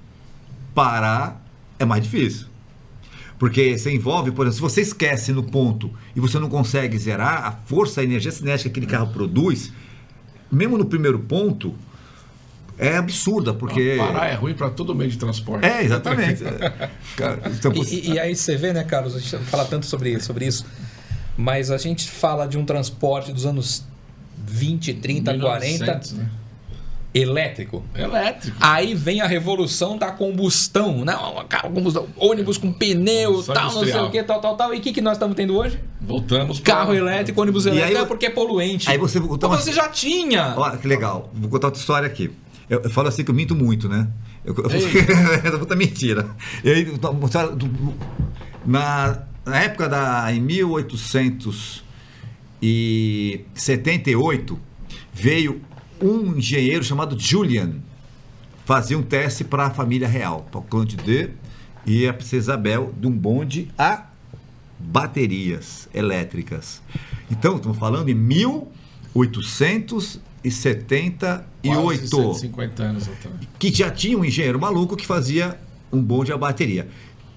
parar é mais difícil. Porque você envolve, por exemplo, se você esquece no ponto e você não consegue zerar, a força, a energia cinética que aquele carro produz, mesmo no primeiro ponto, é absurda, porque... Parar é ruim para todo meio de transporte. Exatamente. Então, e aí você vê, né, Carlos, a gente fala tanto sobre isso, mas a gente fala de um transporte dos anos 20, 30, 1900, 40... né? Elétrico. Aí vem a revolução da combustão, né? Ônibus com pneu, tal, não sei o que, tal. E o que nós estamos tendo hoje? Voltamos carro elétrico, ônibus elétrico, aí, porque é poluente. Aí você já tinha. Olha que legal. Vou contar outra história aqui. Eu falo assim que eu minto muito, né? Eu vou contar mentira. Na época em 1800 e 78 veio um engenheiro chamado Julian fazer um teste para a família real, para o Conde de e a Princesa Isabel, de um bonde a baterias elétricas. Então, estamos falando em 1878. 150 anos atrás. Que já tinha um engenheiro maluco que fazia um bonde a bateria.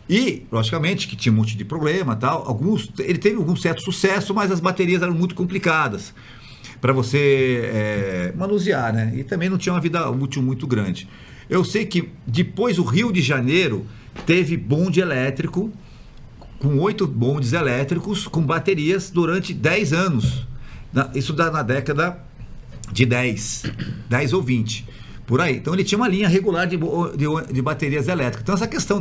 E, logicamente, que tinha um monte de problema, tal. Ele teve algum certo sucesso, mas as baterias eram muito complicadas para você manusear, né? E também não tinha uma vida útil muito grande. Eu sei que depois o Rio de Janeiro teve bonde elétrico, com 8 bondes elétricos com baterias durante 10 anos. Isso na década de 10 ou 20, por aí. Então ele tinha uma linha regular de baterias elétricas. Então essa questão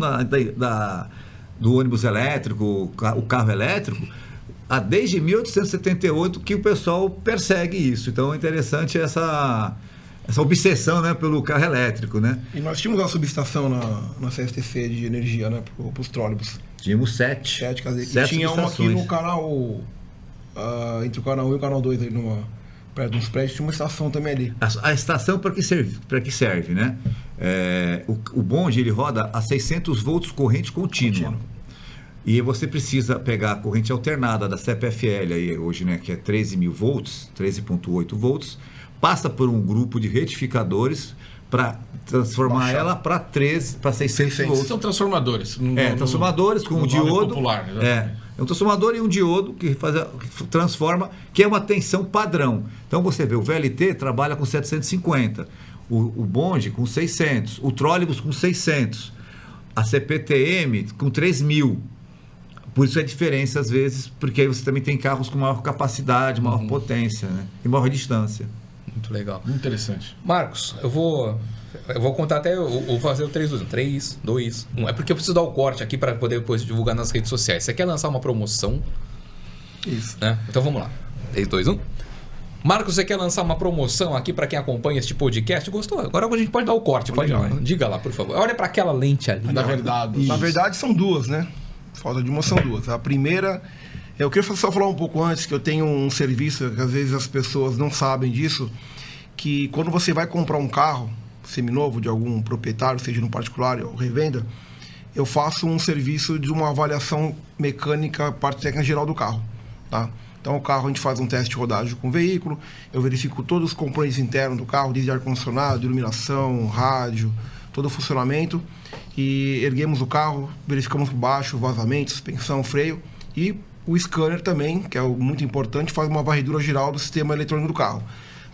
do ônibus elétrico, o carro elétrico, desde 1878 que o pessoal persegue isso. Então é interessante essa obsessão, né, pelo carro elétrico, né? E nós tínhamos uma subestação na CSTC de energia, né, para os trólebus. Tínhamos 7. E tinha uma aqui no canal, entre o canal 1 e o canal 2, ali perto de uns prédios, tinha uma estação também ali. A estação para que serve, né? O bonde, ele roda a 600 volts corrente contínua. E você precisa pegar a corrente alternada da CPFL aí hoje, né, que é 13.000 volts, 13.8 volts, passa por um grupo de retificadores para transformar ela para 600 volts. São transformadores. Transformadores com um diodo. Popular, é um transformador e um diodo que transforma, que é uma tensão padrão. Então você vê, o VLT trabalha com 750, o bonde com 600, o trólebus com 600, a CPTM com 3.000. Por isso é diferença às vezes, porque aí você também tem carros com maior capacidade, maior potência, né? E maior distância. Muito legal. Muito interessante. Marcos, eu vou contar até, eu vou fazer o 3, 2, 1. 3, 2, 1. É porque eu preciso dar o corte aqui para poder depois divulgar nas redes sociais. Você quer lançar uma promoção? Isso. Né? Então vamos lá. 3, 2, 1. Marcos, você quer lançar uma promoção aqui para quem acompanha este podcast? Gostou? Agora a gente pode dar o corte. Pode ir. Diga lá, por favor. Olha para aquela lente ali. Na verdade são duas, né? Falta de uma são duas. A primeira, eu queria só falar um pouco antes, que eu tenho um serviço, que às vezes as pessoas não sabem disso, que quando você vai comprar um carro seminovo de algum proprietário, seja no particular ou revenda, eu faço um serviço de uma avaliação mecânica, parte técnica geral do carro, tá? Então o carro, a gente faz um teste de rodagem com o veículo, eu verifico todos os componentes internos do carro, desde ar-condicionado, iluminação, rádio, todo o funcionamento, e erguemos o carro, verificamos por baixo, vazamento, suspensão, freio, e o scanner também, que é muito importante, faz uma varredura geral do sistema eletrônico do carro.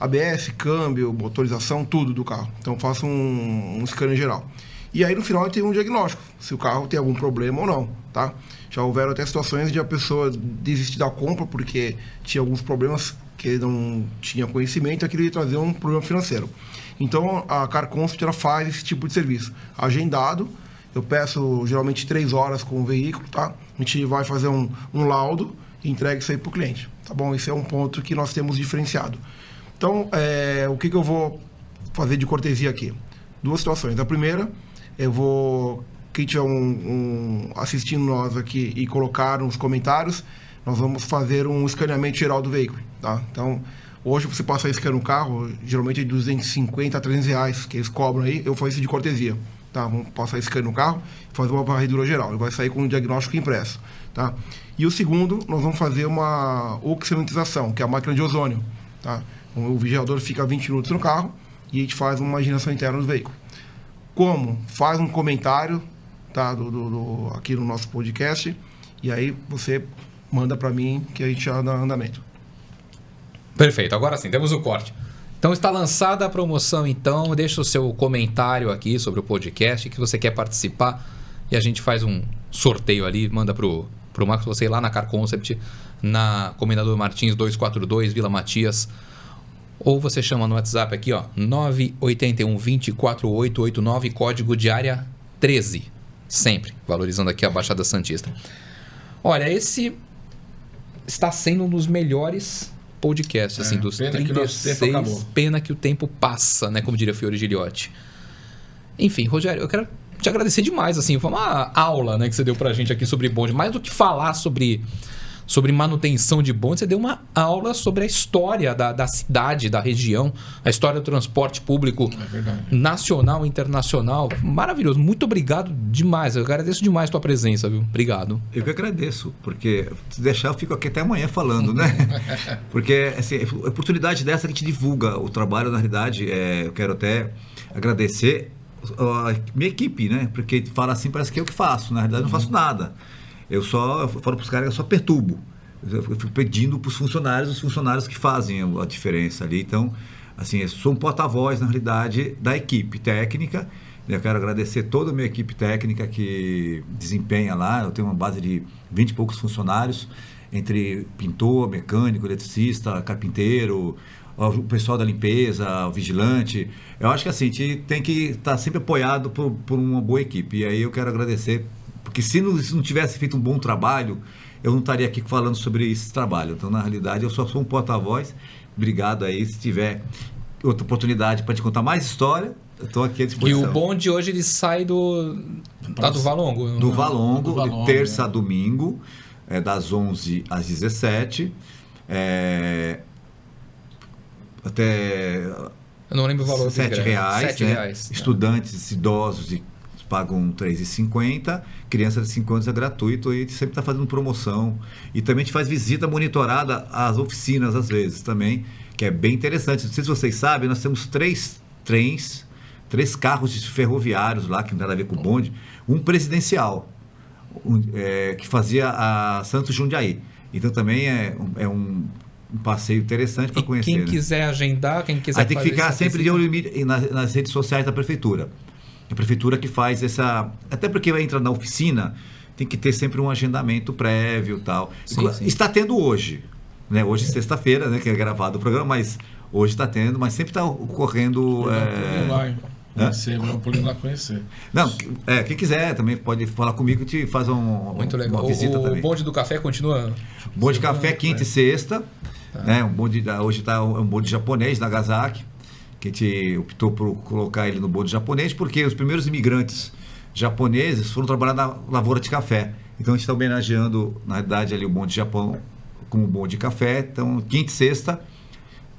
ABS, câmbio, motorização, tudo do carro. Então faço um scanner geral. E aí no final tem um diagnóstico, se o carro tem algum problema ou não, tá? Já houveram até situações de a pessoa desistir da compra porque tinha alguns problemas que ele não tinha conhecimento e queria trazer um problema financeiro. Então a Car Concept ela faz esse tipo de serviço. Agendado, eu peço geralmente 3 horas com o veículo, tá? A gente vai fazer um laudo e entrega isso aí para o cliente, tá bom? Esse é um ponto que nós temos diferenciado. Então, o que eu vou fazer de cortesia aqui? 2 situações. A primeira, quem tiver assistindo nós aqui e colocar nos comentários, nós vamos fazer um escaneamento geral do veículo, tá? Então, hoje você passa a escanear no carro, geralmente é de 250 a 300 reais que eles cobram aí, eu faço isso de cortesia, tá? Vamos passar a escanear no carro e fazer uma varredura geral, ele vai sair com um diagnóstico impresso, tá? E o segundo, nós vamos fazer uma oxidatização, que é a máquina de ozônio, tá? O vigiador fica 20 minutos no carro e a gente faz uma higienização interna do veículo. Como? Faz um comentário, tá, aqui no nosso podcast e aí você manda para mim que a gente já dá andamento. Perfeito, agora sim, temos o corte. Então está lançada a promoção, então deixa o seu comentário aqui sobre o podcast que você quer participar e a gente faz um sorteio ali, manda pro Marcos, você ir lá na Car Concept, na Comendador Martins 242, Vila Matias, ou você chama no WhatsApp aqui, ó, 981 24889, código de área 13, sempre valorizando aqui a Baixada Santista. Olha, esse está sendo um dos melhores podcasts, assim, dos pena 36, que o tempo acabou. Pena que o tempo passa, né, como diria Fiore Giliotti. Enfim, Rogério, eu quero te agradecer demais, assim, foi uma aula, né, que você deu pra gente aqui sobre bonde, mais do que falar sobre sobre manutenção de bonde, você deu uma aula sobre a história da cidade, da região, a história do transporte público nacional e internacional. Maravilhoso. Muito obrigado demais. Eu agradeço demais a tua presença, viu? Obrigado. Eu que agradeço, porque se deixar eu fico aqui até amanhã falando, né? Porque assim, a oportunidade dessa que a gente divulga o trabalho, na realidade, eu quero até agradecer a minha equipe, né? Porque fala assim, parece que eu que faço. Na realidade, eu não faço nada. Eu falo para os caras que eu só perturbo. Eu fico pedindo para os funcionários que fazem a diferença ali. Então, assim, eu sou um porta-voz, na realidade, da equipe técnica. Eu quero agradecer toda a minha equipe técnica que desempenha lá. Eu tenho uma base de 20 e poucos funcionários, entre pintor, mecânico, eletricista, carpinteiro, o pessoal da limpeza, o vigilante. Eu acho que assim, a gente tem que estar sempre apoiado por uma boa equipe. E aí eu quero agradecer, porque se não tivesse feito um bom trabalho, eu não estaria aqui falando sobre esse trabalho. Então, na realidade, eu só sou um porta-voz. Obrigado aí. Se tiver outra oportunidade para te contar mais história, eu estou aqui à disposição. E o bonde hoje ele sai do Valongo? Do Valongo, de terça a domingo, das 11 às 17. Até eu não lembro o valor. R$7, né? R$7. Estudantes idosos pagam R$3,50, crianças de 5 anos é gratuito, e a gente sempre está fazendo promoção. E também a gente faz visita monitorada às oficinas, às vezes, também, que é bem interessante. Não sei se vocês sabem, nós temos 3 carros ferroviários lá, que não tem nada a ver com o bonde, um presidencial, que fazia a Santos Jundiaí. Então também é um passeio interessante para conhecer. Quem quiser agendar, quem quiser. Aí tem que ficar sempre de olho nas redes sociais da prefeitura. A prefeitura que faz essa... Até porque vai entrar na oficina, tem que ter sempre um agendamento prévio e tal. Sim. Está tendo hoje, né? Hoje é sexta-feira, né? Que é gravado o programa, mas hoje está tendo, mas sempre está ocorrendo... Vamos por lá conhecer. Não, quem quiser também pode falar comigo, que te faz Muito legal. uma visita também. O bonde do café continua? O bonde de café quinta e sexta, né? Hoje está um bonde japonês, Nagasaki, que a gente optou por colocar ele no bonde japonês, porque os primeiros imigrantes japoneses foram trabalhar na lavoura de café. Então a gente está homenageando, na verdade, ali o bonde de Japão com o bonde de café. Então, quinta e sexta,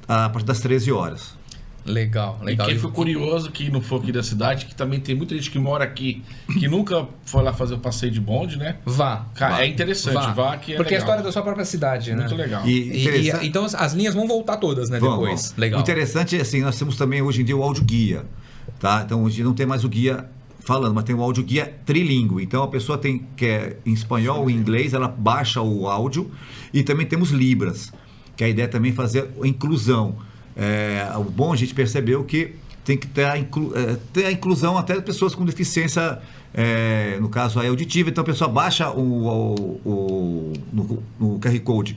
a partir das 13 horas. Legal. E quem ficou curioso, que não for aqui da cidade, que também tem muita gente que mora aqui, que nunca foi lá fazer o passeio de bonde, né? Vá. É interessante, vá que é porque legal. é a história da sua própria cidade, né? Muito legal. Então as linhas vão voltar todas, né? Depois. Legal. Interessante é assim, nós temos também hoje em dia o audioguia, tá? Então hoje não tem mais o guia falando, mas tem o audioguia trilingue. Então a pessoa quer em espanhol ou em inglês, ela baixa o áudio, e também temos Libras, que a ideia é também fazer a inclusão. O bom, a gente percebeu que tem que ter a inclusão até de pessoas com deficiência, no caso auditiva. Então a pessoa baixa no QR Code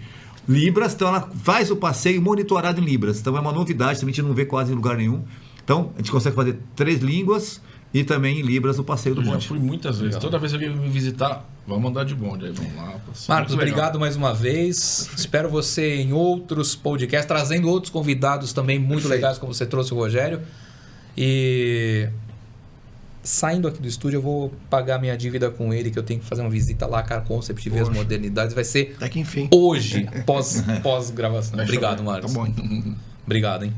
Libras, então ela faz o passeio monitorado em Libras. Então é uma novidade, também a gente não vê quase em lugar nenhum. Então a gente consegue fazer 3 línguas e também em Libras o passeio do bonde. Eu já fui muitas vezes. Toda vez que alguém me visitar, vamos andar de bonde. Aí vamos lá. Marcos, obrigado mais uma vez. Espero você em outros podcasts, trazendo outros convidados também muito legais, como você trouxe o Rogério. E saindo aqui do estúdio, eu vou pagar minha dívida com ele, que eu tenho que fazer uma visita lá, Car Concept, ver as modernidades. Vai ser até que enfim. Hoje, pós-gravação. Obrigado, Marcos. Tá bom, então. Obrigado, hein?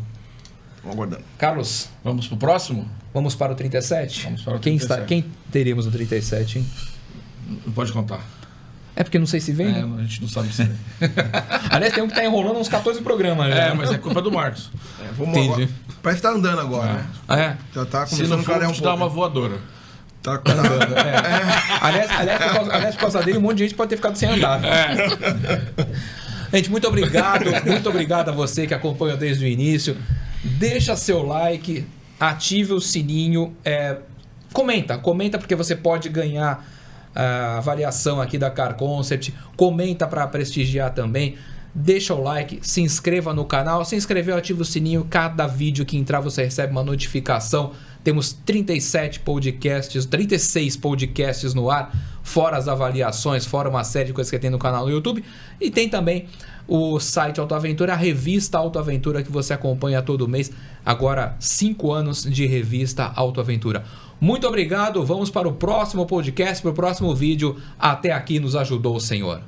Vamos aguardando. Carlos. Vamos pro próximo? Vamos para o 37? Vamos para o 37. Quem teremos no 37, hein? Não pode contar. É porque não sei se vem, né? A gente não sabe se vem. Aliás, tem um que tá enrolando uns 14 programas. Mas é culpa do Marcos. Vamos agora. Parece que tá andando agora, né? Já tá começando. Se não for, te dar uma voadora. Tá andando. Aliás, por causa dele, um monte de gente pode ter ficado sem andar. Gente, muito obrigado. Muito obrigado a você que acompanha desde o início. Deixa seu like, ative o sininho, comenta porque você pode ganhar a avaliação aqui da Car Concept, comenta para prestigiar também, deixa o like, se inscreva no canal, se inscreveu, ativa o sininho, cada vídeo que entrar você recebe uma notificação. Temos 36 podcasts no ar, fora as avaliações, fora uma série de coisas que tem no canal no YouTube, e tem também o site Autoaventura, a revista Autoaventura que você acompanha todo mês. Agora 5 anos de revista Autoaventura. Muito obrigado, vamos para o próximo podcast, para o próximo vídeo. Até aqui nos ajudou o Senhor.